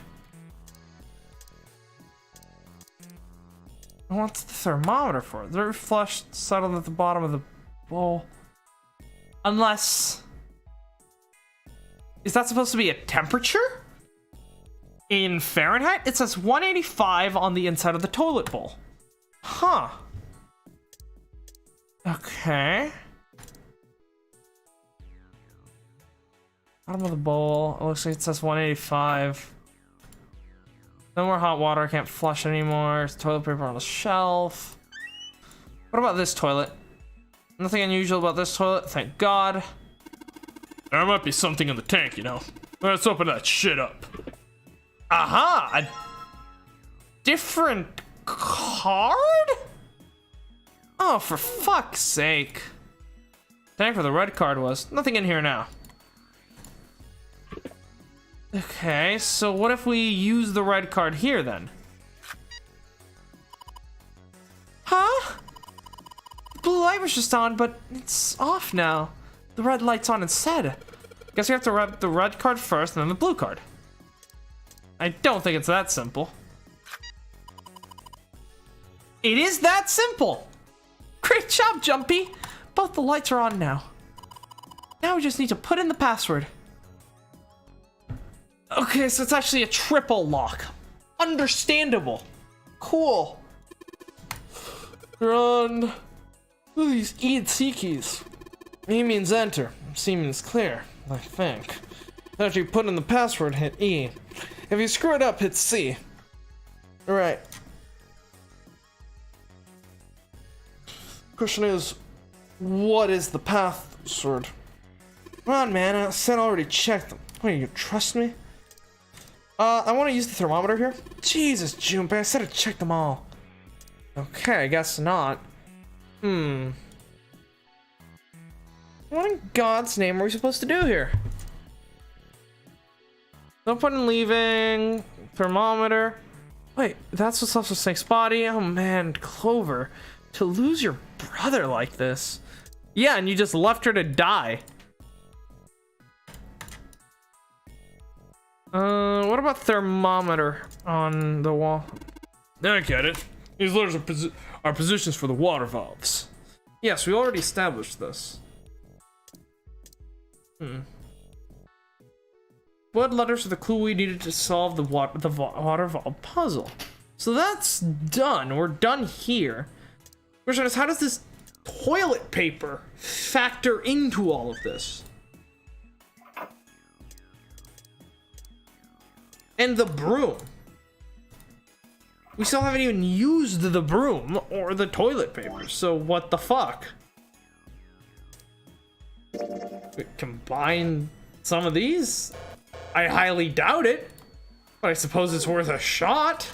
What's the thermometer for? They're flushed, settled at the bottom of the bowl. Unless... Is that supposed to be a temperature? In Fahrenheit? It says 185 on the inside of the toilet bowl. Huh. Okay. Bottom of the bowl. It looks like it says 185. No more hot water. I can't flush anymore. There's toilet paper on the shelf. What about this toilet? Nothing unusual about this toilet. Thank God. There might be something in the tank, you know. Let's open that shit up. Aha! A different card? Oh, for fuck's sake. Tank for the red card was. Nothing in here now. Okay, so what if we use the red card here then? Huh? The blue light was just on, but it's off now. The red light's on instead. Guess we have to rub the red card first and then the blue card. I don't think it's that simple. It is that simple! Great job, Jumpy! Both the lights are on now. Now we just need to put in the password. Okay, so it's actually a triple lock. Understandable. Cool. Run. Look at these E and C keys. E means enter. C means clear, I think. After you put in the password, hit E. If you screw it up, hit C. Alright. Question is, what is the password? Come on, man. I said I already checked them. Wait, you trust me? I want to use the thermometer here. Jesus, Junpei, I said I checked them all. Okay, I guess not. What in God's name are we supposed to do here? No point in leaving. Thermometer. Wait, that's what's left of Snake's body? Oh man, Clover. To lose your brother like this. Yeah, and you just left her to die. What about thermometer on the wall? I get it. These letters are positions for the water valves. Yes, we already established this. What letters are the clue we needed to solve the water valve puzzle? So that's done. We're done here. Question is, how does this toilet paper factor into all of this? And the broom. We still haven't even used the broom or the toilet paper, so what the fuck? Combine some of these? I highly doubt it, but I suppose it's worth a shot.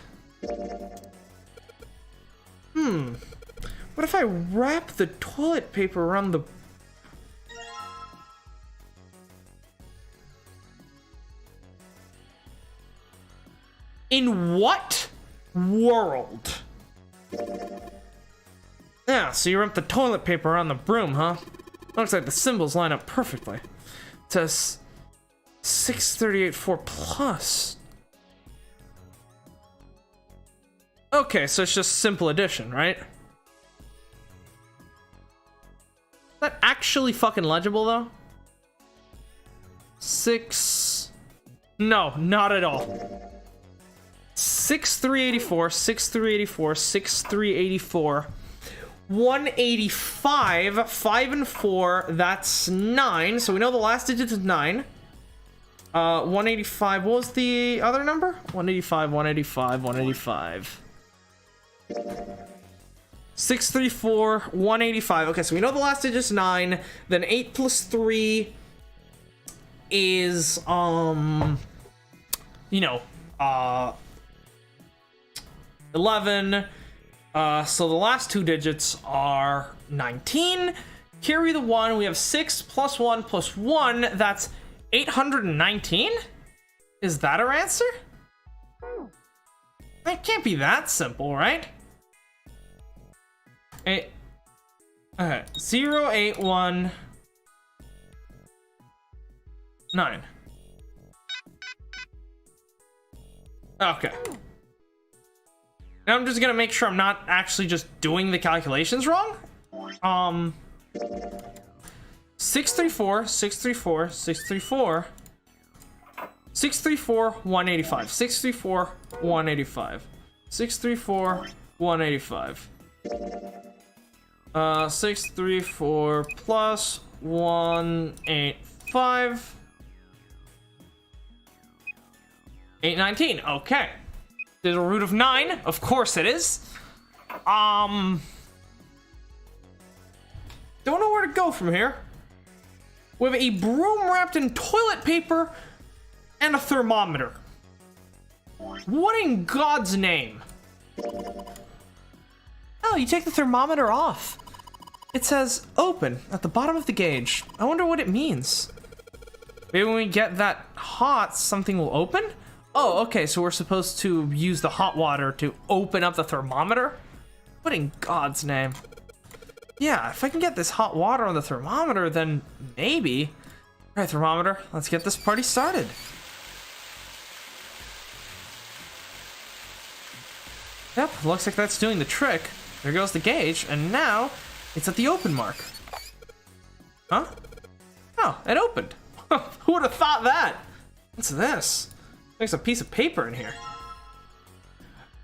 What if I wrap the toilet paper around the... In what world? Yeah, so you wrap the toilet paper around the broom, huh? Looks like the symbols line up perfectly. It says 638.4 plus. Okay, so it's just simple addition, right? Is that actually fucking legible, though? 6... No, not at all. 6384, 6384, 6384, 185, 5 and 4, that's 9. So we know the last digit is 9. 185, what was the other number? 185, 185, 185. 634, 185. Okay, so we know the last digit is 9. Then 8 plus 3 is, 11. So the last two digits are 19. Carry the 1. We have 6 plus 1 plus 1. That's 819? Is that our answer? It can't be that simple, right? Okay. 0, 8, 1, 9. Okay. Now I'm just gonna make sure I'm not actually just doing the calculations wrong. 634, 634, 634, 634, 185, 634, 185, 634, 185. 634 plus 185. 819. Okay. There's a root of 9. Of course it is. Don't know where to go from here. We have a broom wrapped in toilet paper and a thermometer. What in God's name? Oh, you take the thermometer off. It says open at the bottom of the gauge. I wonder what it means. Maybe when we get that hot, something will open? Oh, okay, so we're supposed to use the hot water to open up the thermometer? What in God's name? Yeah, if I can get this hot water on the thermometer, then maybe. All right, thermometer, let's get this party started. Yep, looks like that's doing the trick. There goes the gauge, and now it's at the open mark. Huh? Oh, it opened. Who would have thought that? What's this? There's a piece of paper in here.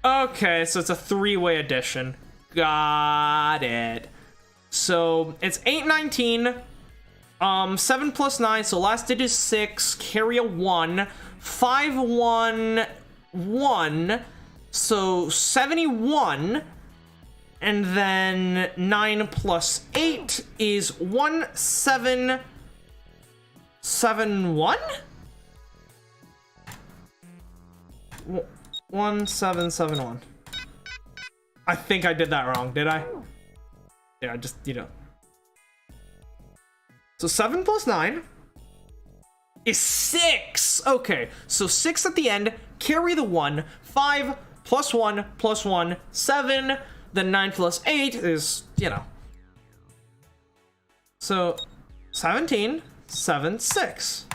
Okay, so it's a three-way addition. Got it. So it's 819, 7 plus 9, so last digit is 6, carry a 1, 5, 1, 1, so 71, and then 9 plus 8 is 1771? 1771. I think I did that wrong, did I? Yeah, just, So 7 plus 9 is 6. Okay, so 6 at the end, carry the 1, 5 plus 1 plus 1, 7, then 9 plus 8 is, So 17, 7, 6.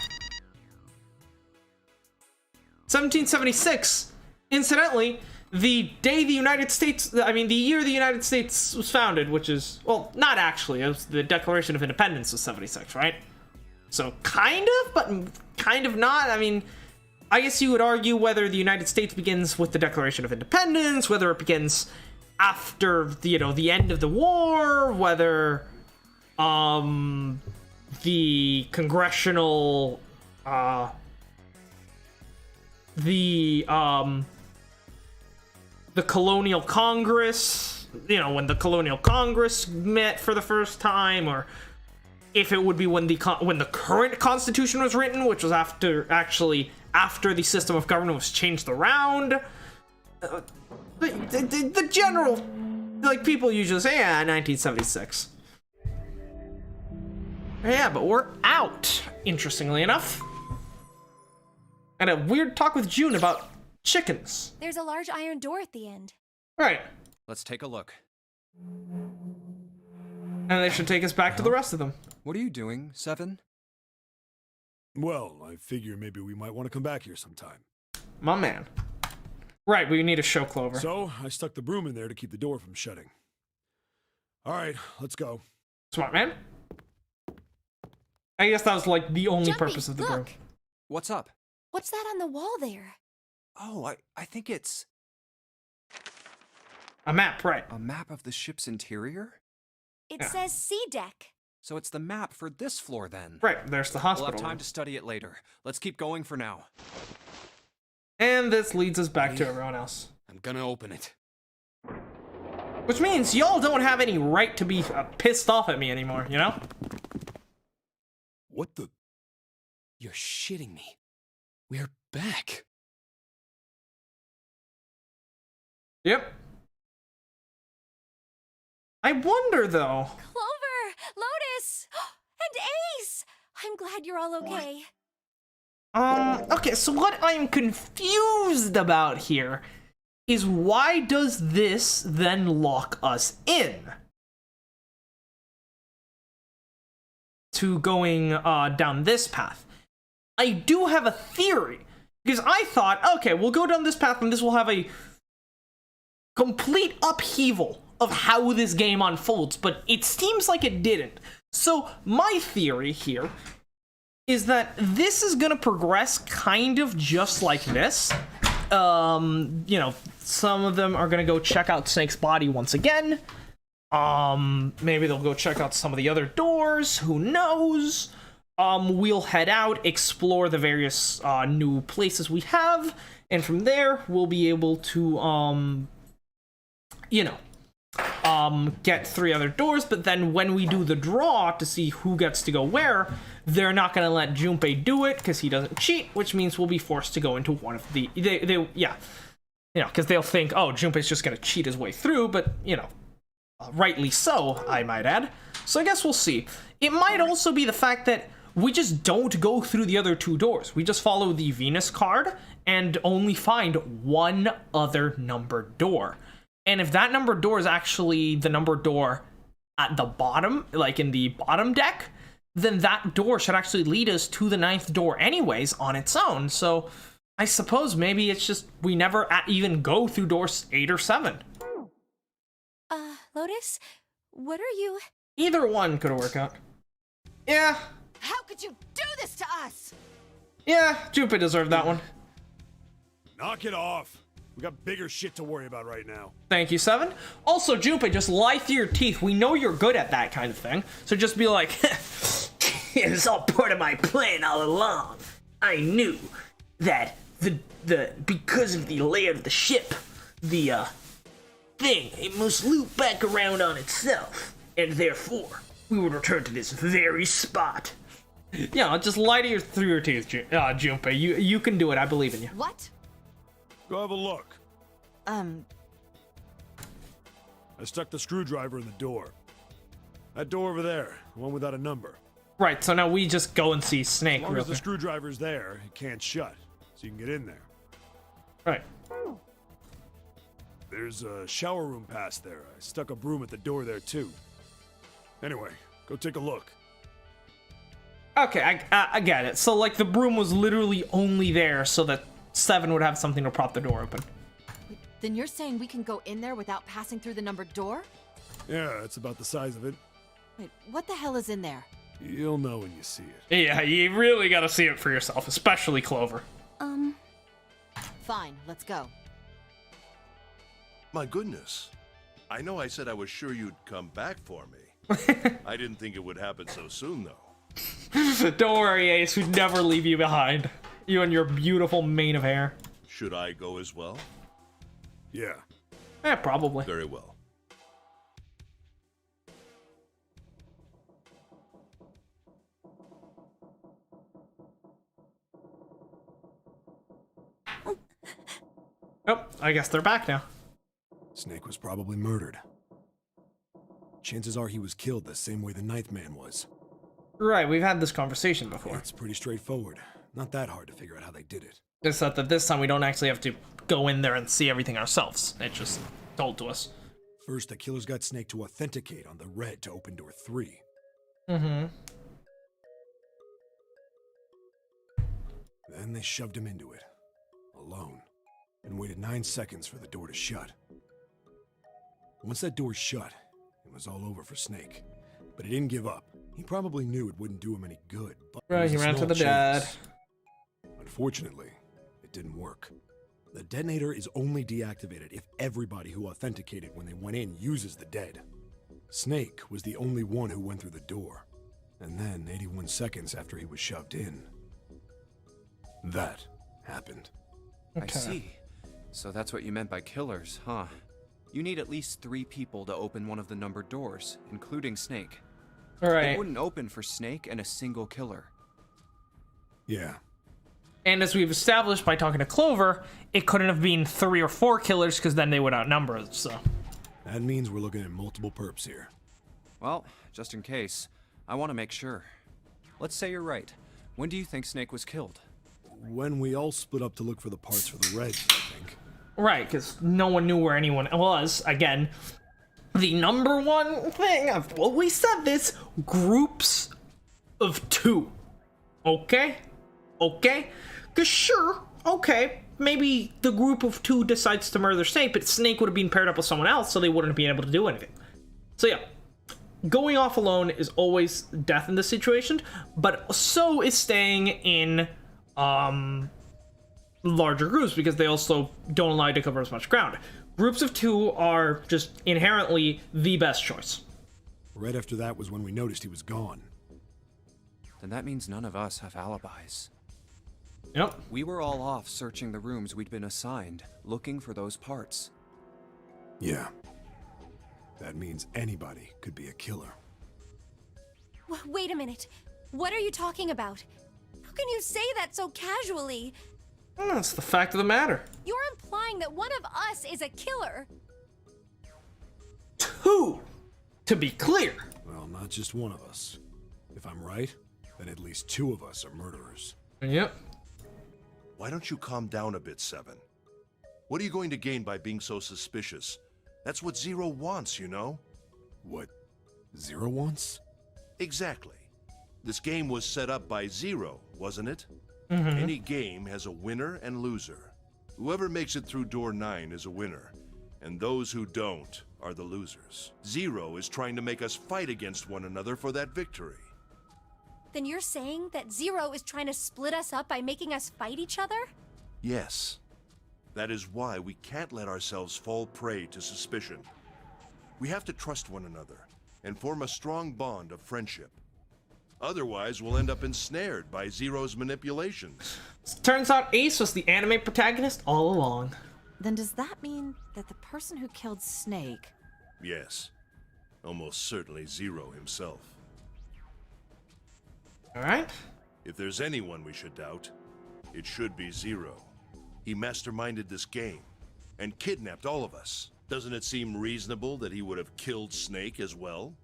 1776, incidentally, the day the United States, the year the United States was founded, which is, well, not actually, it was the Declaration of Independence was 76, right? So kind of, but kind of not. I guess you would argue whether the United States begins with the Declaration of Independence, whether it begins after, the end of the war, whether, the congressional, the Colonial Congress, when the Colonial Congress met for the first time, or if it would be when the current constitution was written, which was after the system of government was changed around. The general, like, people usually say, yeah, 1976. Yeah, but we're out, interestingly enough. And a weird talk with June about chickens. There's a large iron door at the end. Right. Let's take a look. And they should take us back to the rest of them. What are you doing, Seven? Well, I figure maybe we might want to come back here sometime. My man. Right, we need a show Clover. So, I stuck the broom in there to keep the door from shutting. Alright, let's go. Smart man. I guess that was like the only purpose of the broom. What's up? What's that on the wall there? Oh, I think it's... a map, right. A map of the ship's interior? It says C deck. So it's the map for this floor then. Right, there's the hospital. We'll have time to study it later. Let's keep going for now. And this leads us back to everyone else. I'm gonna open it. Which means y'all don't have any right to be pissed off at me anymore, you know? What the? You're shitting me. We're back. Yep. I wonder, though. Clover! Lotus! And Ace! I'm glad you're all okay. Okay, so what I'm confused about here is why does this then lock us in to going down this path? I do have a theory, because I thought, okay, we'll go down this path and this will have a complete upheaval of how this game unfolds, but it seems like it didn't. So my theory here is that this is gonna progress kind of just like this. You know, some of them are gonna go check out Snake's body once again. Maybe they'll go check out some of the other doors, who knows? We'll head out, explore the various new places we have, and from there we'll be able to you know, get 3 other doors, but then when we do the draw to see who gets to go where, they're not going to let Junpei do it because he doesn't cheat, which means we'll be forced to go into one of the... yeah. You know, because they'll think, oh, Junpei's just going to cheat his way through, but, you know, rightly so, I might add. So I guess we'll see. It might also be the fact that we just don't go through the other 2 doors. We just follow the Venus card and only find one other numbered door. And if that numbered door is actually the numbered door at the bottom, like in the bottom deck, then that door should actually lead us to the 9th door anyways on its own. So I suppose maybe it's just we never even go through doors 8 or 7. Lotus, what are you... Either one could work out. Yeah. How could you do this to us? Yeah, Junpei deserved that one. Knock it off. We got bigger shit to worry about right now. Thank you, Seven. Also, Junpei, just lie through your teeth. We know you're good at that kind of thing. So just be like, it was all part of my plan all along. I knew that because of the layout of the ship, the thing, it must loop back around on itself. And therefore, we would return to this very spot. Yeah, just lie through your teeth, Junpei. You can do it. I believe in you. What? Go have a look. I stuck the screwdriver in the door. That door over there, the one without a number. Right, so now we just go and see Snake. As long as the screwdriver's there, it can't shut, so you can get in there. Right. There's a shower room past there. I stuck a broom at the door there too. Anyway, go take a look. Okay, I get it. So like the broom was literally only there so that Seven would have something to prop the door open. Then you're saying we can go in there without passing through the numbered door? Yeah, it's about the size of it. Wait, what the hell is in there? You'll know when you see it. Yeah, you really gotta see it for yourself, especially Clover. Fine, let's go. My goodness. I know I said I was sure you'd come back for me. I didn't think it would happen so soon, though. Don't worry, Ace, we'd never leave you behind. You and your beautiful mane of hair. Should I go as well? Yeah. Yeah, probably. Very well. Oh, I guess they're back now. Snake was probably murdered. Chances are he was killed the same way the ninth man was. Right, we've had this conversation before. It's pretty straightforward. Not that hard to figure out how they did it. Except that this time we don't actually have to go in there and see everything ourselves. It's just told to us. First, the killers got Snake to authenticate on the red to open door 3. Mm-hmm. Then they shoved him into it, alone, and waited 9 seconds for the door to shut. Once that door shut, it was all over for Snake. But he didn't give up. He probably knew it wouldn't do him any good. But right, he ran to the dad. Unfortunately, it didn't work. The detonator is only deactivated if everybody who authenticated when they went in uses the dead. Snake was the only one who went through the door. And then, 81 seconds after he was shoved in, that happened. I see. So that's what you meant by killers, huh? You need at least 3 people to open one of the numbered doors, including Snake. Right. It wouldn't open for Snake and a single killer. Yeah. And as we've established by talking to Clover, it couldn't have been 3 or 4 killers because then they would outnumber us, so. That means we're looking at multiple perps here. Well, just in case, I want to make sure. Let's say you're right. When do you think Snake was killed? When we all split up to look for the parts for the Reds, I think. Right, because no one knew where anyone was. Again, the number one thing, I've always said this, groups of 2. Okay? Okay? Because sure, okay, maybe the group of 2 decides to murder Snake, but Snake would have been paired up with someone else, so they wouldn't have been able to do anything. So yeah, going off alone is always death in this situation, but so is staying in larger groups, because they also don't allow you to cover as much ground. Groups of 2 are just inherently the best choice. Right after that was when we noticed he was gone. Then that means none of us have alibis. Yep. We were all off searching the rooms we'd been assigned, looking for those parts. Yeah. That means anybody could be a killer. Wait a minute. What are you talking about? How can you say that so casually? That's the fact of the matter. You're implying that one of us is a killer. 2, to be clear. Well, not just one of us. If I'm right, then at least 2 of us are murderers. Yep. Why don't you calm down a bit, Seven? What are you going to gain by being so suspicious? That's what Zero wants, you know? What Zero wants? Exactly. This game was set up by Zero, wasn't it? Mm-hmm. Any game has a winner and loser. Whoever makes it through door 9 is a winner, and those who don't are the losers. Zero is trying to make us fight against one another for that victory. Then you're saying that Zero is trying to split us up by making us fight each other? Yes. That is why we can't let ourselves fall prey to suspicion. We have to trust one another and form a strong bond of friendship. Otherwise, we'll end up ensnared by Zero's manipulations. Turns out Ace was the anime protagonist all along. Then does that mean that the person who killed Snake... Yes. Almost certainly Zero himself. Alright. If there's anyone we should doubt, it should be Zero. He masterminded this game and kidnapped all of us. Doesn't it seem reasonable that he would have killed Snake as well?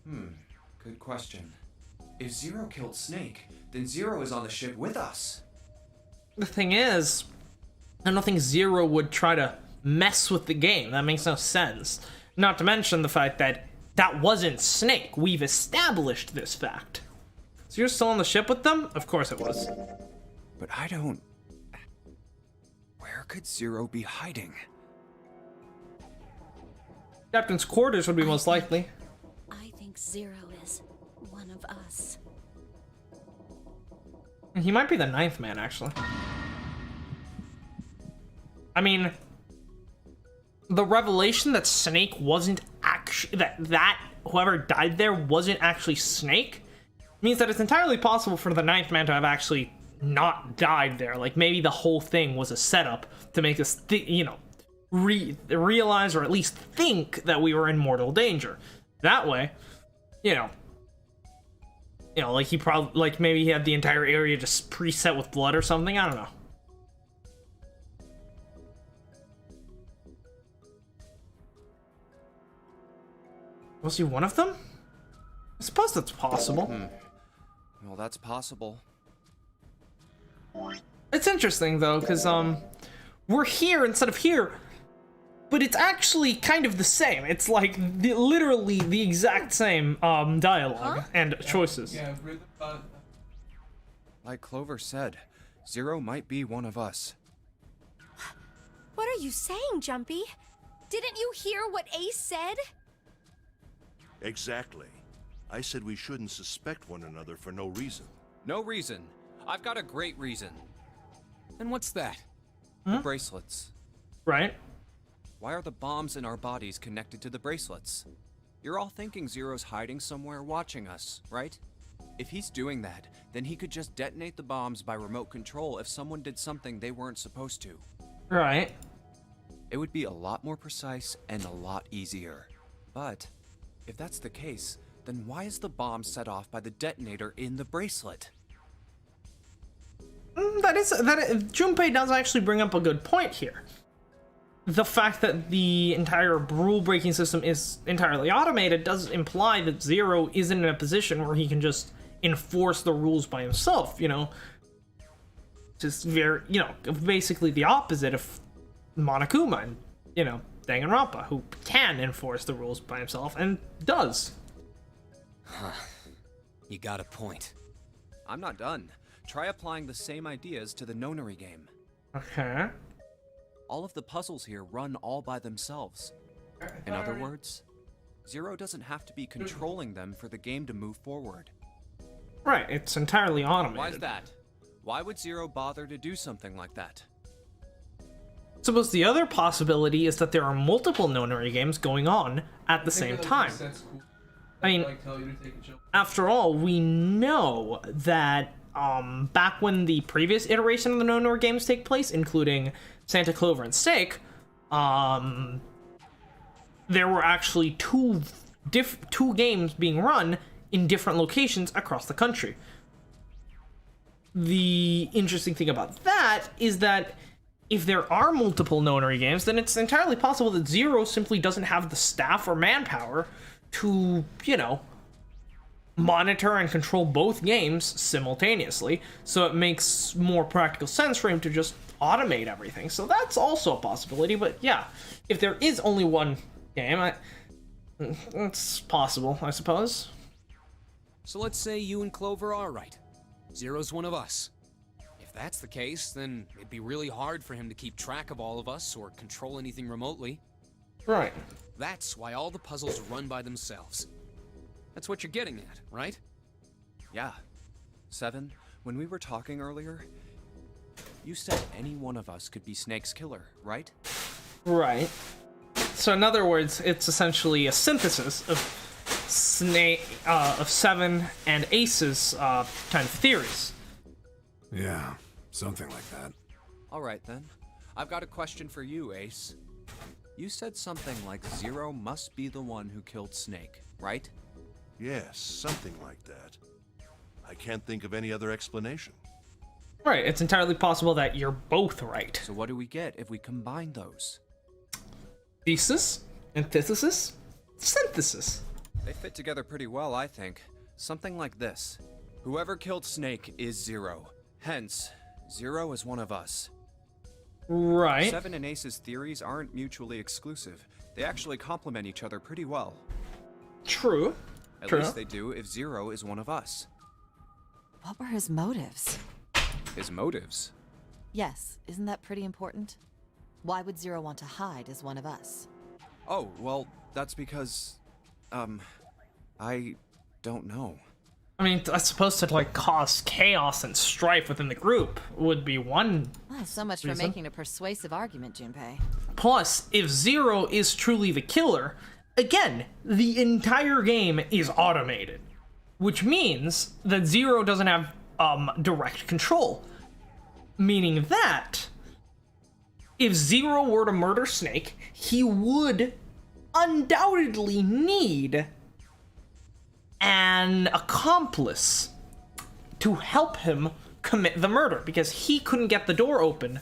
Good question. If Zero killed Snake, then Zero is on the ship with us. The thing is, I don't think Zero would try to mess with the game. That makes no sense. Not to mention the fact that that wasn't Snake. We've established this fact. So you're still on the ship with them? Of course it was. But I don't... Where could Zero be hiding? Captain's quarters would be most likely. I think Zero is one of us. He might be the 9th man, actually. I mean, the revelation that Snake wasn't actually... That whoever died there wasn't actually Snake means that it's entirely possible for the 9th man to have actually not died there. Like, maybe the whole thing was a setup to make us, realize or at least think that we were in mortal danger. That way, like he probably, like maybe he had the entire area just preset with blood or something. I don't know. Was he one of them? I suppose that's possible. Well, that's possible. It's interesting though, because we're here instead of here, but it's actually kind of the same. It's like literally the exact same dialogue and choices. Like Clover said, Zero might be one of us. What are you saying, Jumpy? Didn't you hear what Ace said? Exactly. I said we shouldn't suspect one another for no reason. No reason. I've got a great reason. And what's that? The bracelets. Right. Why are the bombs in our bodies connected to the bracelets? You're all thinking Zero's hiding somewhere watching us, right? If he's doing that, then he could just detonate the bombs by remote control if someone did something they weren't supposed to. Right. It would be a lot more precise and a lot easier. But if that's the case, then why is the bomb set off by the detonator in the bracelet? Junpei does actually bring up a good point here. The fact that the entire rule-breaking system is entirely automated does imply that Zero isn't in a position where he can just enforce the rules by himself, you know? Just very, you know, basically the opposite of Monokuma and, you know, Danganronpa, who can enforce the rules by himself and does. Huh. You got a point. I'm not done. Try applying the same ideas to the Nonary game. Okay. All of the puzzles here run all by themselves. In other words, Zero doesn't have to be controlling them for the game to move forward. Right, it's entirely automated. Why's that? Why would Zero bother to do something like that? Suppose the other possibility is that there are multiple Nonary games going on at the same time. I mean, after all, we know that back when the previous iteration of the Nonary games take place, including Santa Clover and Snake, there were actually two games being run in different locations across the country. The interesting thing about that is that if there are multiple Nonary games, then it's entirely possible that Zero simply doesn't have the staff or manpower to, you know, monitor and control both games simultaneously, so it makes more practical sense for him to just automate everything. So that's also a possibility, but yeah, if there is only one game, it's possible, I suppose. So let's say you and Clover are right. Zero's one of us. If that's the case, then it'd be really hard for him to keep track of all of us or control anything remotely. Right. That's why all the puzzles run by themselves. That's what you're getting at, right? Yeah. Seven, when we were talking earlier, you said any one of us could be Snake's killer, right? Right. So in other words, it's essentially a synthesis of Seven and Ace's kind of theories. Yeah, something like that. All right then. I've got a question for you, Ace. You said something like Zero must be the one who killed Snake, right? Yes, something like that. I can't think of any other explanation. Right, it's entirely possible that you're both right. So what do we get if we combine those? Thesis, antithesis, synthesis. They fit together pretty well, I think. Something like this. Whoever killed Snake is Zero. Hence, Zero is one of us. Right. Seven and Ace's theories aren't mutually exclusive. They actually complement each other pretty well. True. At least they do if Zero is one of us. What were his motives? His motives? Yes, isn't that pretty important? Why would Zero want to hide as one of us? Oh, well, that's because... I don't know. I mean, I suppose to, like, cause chaos and strife within the group would be one Well, so much reason. for making a persuasive argument, Junpei. Plus, if Zero is truly the killer, again, the entire game is automated. Which means that Zero doesn't have, direct control. Meaning that, if Zero were to murder Snake, he would undoubtedly need an accomplice to help him commit the murder, because he couldn't get the door open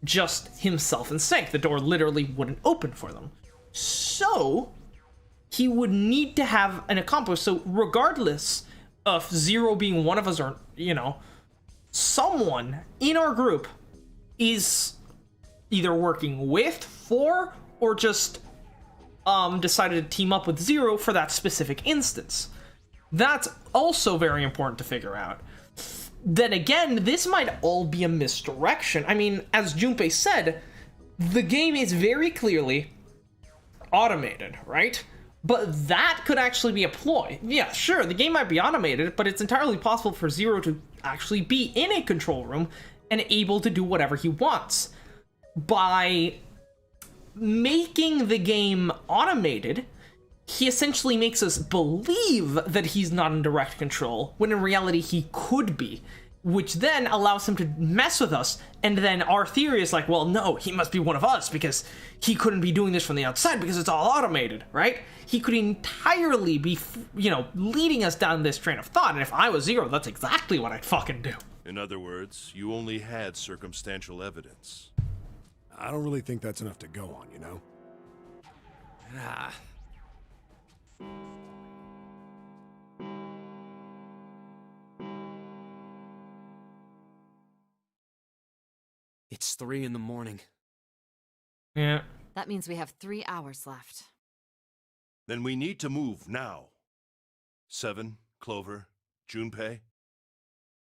just himself and Snake. The door literally wouldn't open for them. So, he would need to have an accomplice. So regardless of Zero being one of us or, you know, someone in our group is either working with, for, or just decided to team up with Zero for that specific instance. That's also very important to figure out. Then again, this might all be a misdirection. I mean, as Junpei said, the game is very clearly automated, right? But that could actually be a ploy. Yeah, sure, the game might be automated, but it's entirely possible for Zero to actually be in a control room and able to do whatever he wants. By making the game automated, he essentially makes us believe that he's not in direct control, when in reality he could be, which then allows him to mess with us, and then our theory is like, well, no, he must be one of us, because he couldn't be doing this from the outside, because it's all automated, right? He could entirely be, you know, leading us down this train of thought, and if I was Zero, that's exactly what I'd fucking do. In other words, you only had circumstantial evidence. I don't really think that's enough to go on, you know? Ah. It's 3 in the morning. Yeah. That means we have 3 hours left. Then we need to move now. Seven, Clover, Junpei.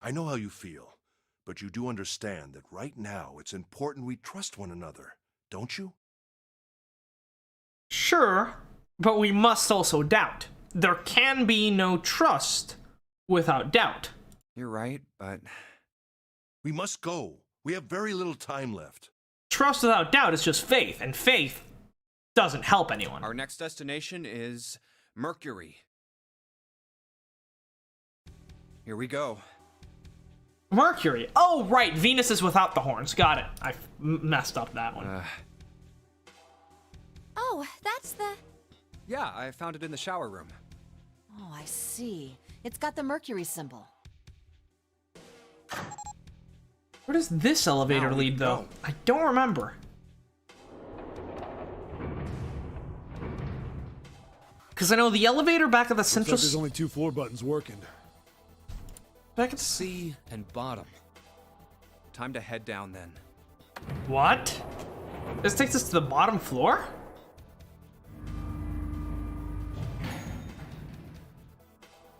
I know how you feel, but you do understand that right now it's important we trust one another, don't you? Sure, but we must also doubt. There can be no trust without doubt. You're right, but... We must go. We have very little time left. Trust without doubt is just faith, and faith doesn't help anyone. Our next destination is Mercury. Here we go. Mercury. Oh, right. Venus is without the horns. Got it. I messed up that one. Oh, that's the... Yeah, I found it in the shower room. Oh, I see. It's got the Mercury symbol. Where does this elevator lead, though? I don't remember. Because I know the elevator back at the central... Looks like there's only 2 floor buttons working. Back at C and bottom. Time to head down then. What? This takes us to the bottom floor?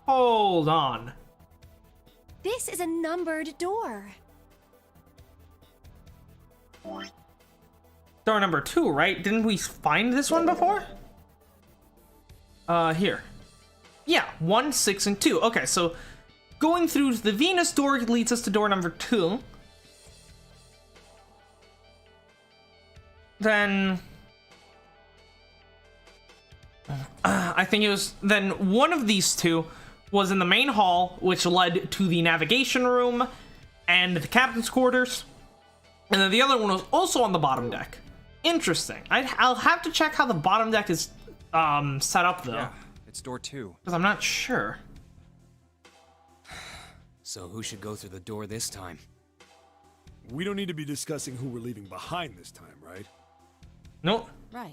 Hold on. This is a numbered door. Door number 2, right? Didn't we find this one before? Here. Yeah, 1, 6, and 2. Okay, so going through the Venus door leads us to door number 2. Then... I think it was... Then one of these two was in the main hall, which led to the navigation room and the captain's quarters. And then the other one was also on the bottom deck. Interesting. I'll have to check how the bottom deck is set up, though. Yeah, it's door 2. Because I'm not sure. So who should go through the door this time? We don't need to be discussing who we're leaving behind this time, right? Nope. Right.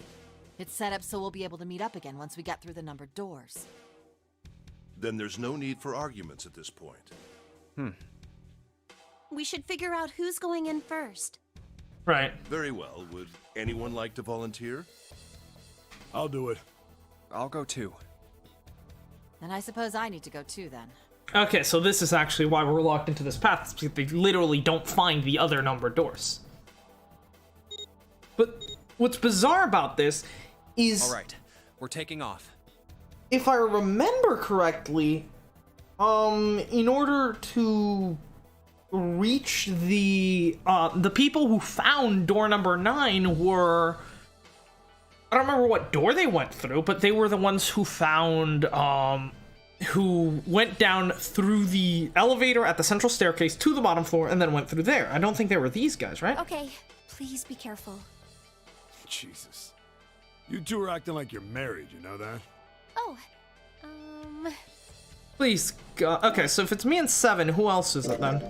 It's set up so we'll be able to meet up again once we get through the numbered doors. Then there's no need for arguments at this point. We should figure out who's going in first. Right. Very well. Would anyone like to volunteer? I'll do it. I'll go too. And I suppose I need to go too then. Okay, so this is actually why we're locked into this path. It's because they literally don't find the other numbered doors. But what's bizarre about this is... Alright, we're taking off. If I remember correctly, in order to reach the people who found door number 9 were... I don't remember what door they went through, but they were the ones who found, who went down through the elevator at the central staircase to the bottom floor and then went through there. I don't think they were these guys, right? Okay, please be careful. Jesus. You two are acting like you're married, you know that? Oh, Please, God. Okay, so if it's me and 7, who else is it then?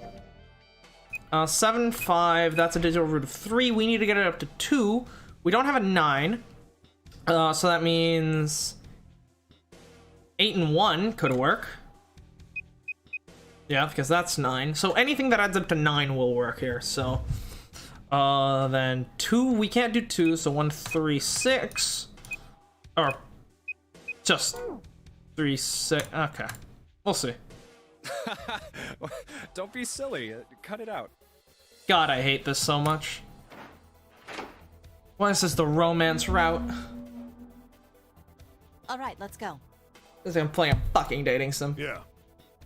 7, 5, that's a digital root of 3. We need to get it up to 2. We don't have a 9. So that means 8 and 1 could work. Yeah, because that's 9. So anything that adds up to 9 will work here. So then 2, we can't do 2, so 1, 3, 6. Or just 3, 6. Okay. We'll see. Don't be silly. Cut it out. God, I hate this so much. Why is this the romance route? All right, let's go. Because I'm playing a fucking dating sim. Yeah.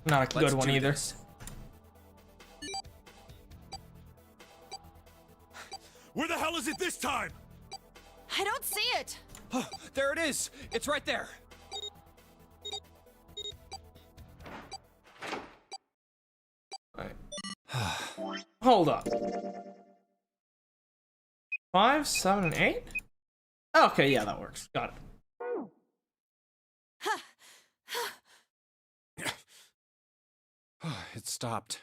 Not a good one either. Where the hell is it this time? I don't see it. Oh, there it is. It's right there. Hold up. 5, 7, and 8? Okay, yeah, that works. Got it. It stopped.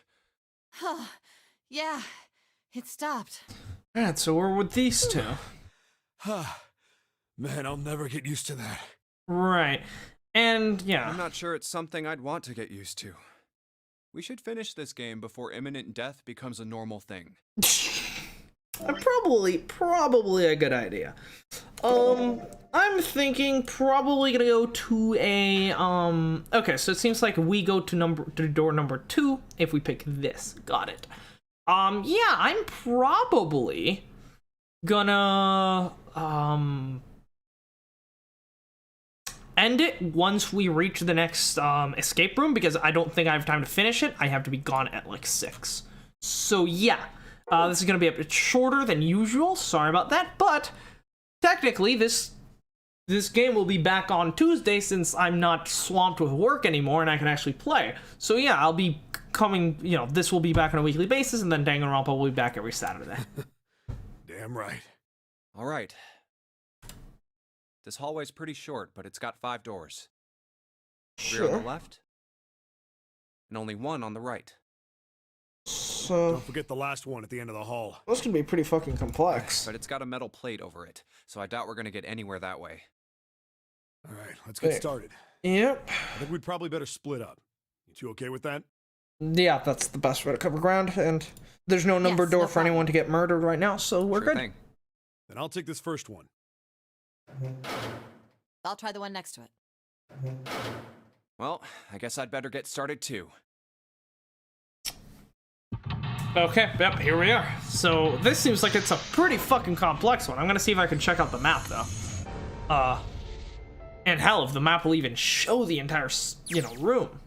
Yeah, it stopped. Alright, so we're with these two. Man, I'll never get used to that. Right. And, yeah. I'm not sure it's something I'd want to get used to. We should finish this game before imminent death becomes a normal thing. Probably a good idea. I'm thinking probably gonna go to a, okay, so it seems like we go to door number 2 if we pick this. Got it. Yeah, I'm probably gonna, end it once we reach the next, escape room, because I don't think I have time to finish it. I have to be gone at, like, 6. So, yeah. This is going to be a bit shorter than usual. Sorry about that, but technically this game will be back on Tuesday since I'm not swamped with work anymore and I can actually play. So yeah, I'll be coming, you know, this will be back on a weekly basis, and then Danganronpa will be back every Saturday. Damn right. All right. This hallway's pretty short, but it's got 5 doors. 3 on the left, and only 1 on the right. So don't forget the last one at the end of the hall. That's gonna be pretty fucking complex. But it's got a metal plate over it, so I doubt we're gonna get anywhere that way. All right, let's get started. Yep. I think we'd probably better split up. You two okay with that? Yeah, that's the best way to cover ground, and there's no numbered door for anyone to get murdered right now, so we're good. Thing. Then I'll take this first one. I'll try the one next to it. Well, I guess I'd better get started too. Okay, yep, here we are. So this seems like it's a pretty fucking complex one. I'm gonna see if I can check out the map though. And hell, if the map will even show the entire, you know, room.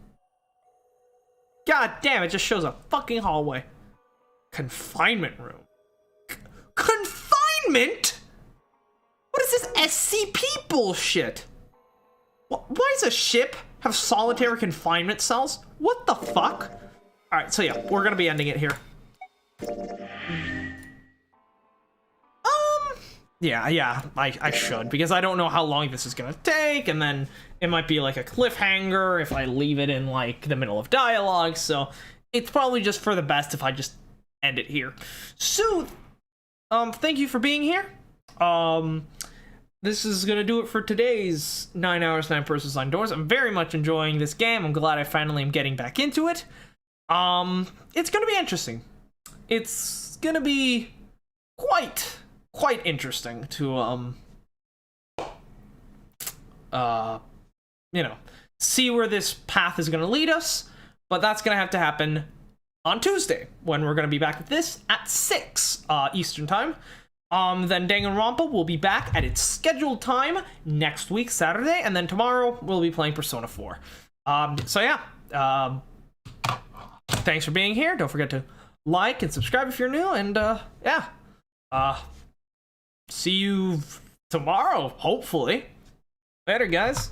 God damn, it just shows a fucking hallway. Confinement room. Confinement? What is this SCP bullshit? Why does a ship have solitary confinement cells? What the fuck? Alright, so yeah, we're gonna be ending it here. Yeah, I should, because I don't know how long this is gonna take, and then it might be like a cliffhanger if I leave it in like the middle of dialogue, so it's probably just for the best if I just end it here. So, thank you for being here. This is gonna do it for today's 9 Hours, 9 Persons, 9 Doors. I'm very much enjoying this game. I'm glad I finally am getting back into it. It's gonna be interesting. It's gonna be quite interesting to, you know, see where this path is gonna lead us, but that's gonna have to happen on Tuesday, when we're gonna be back at this at 6, Eastern time. Then Danganronpa will be back at its scheduled time next week, Saturday, and then tomorrow we'll be playing Persona 4. So yeah, thanks for being here. Don't forget to like and subscribe if you're new, and yeah, see you tomorrow, hopefully. Later, guys.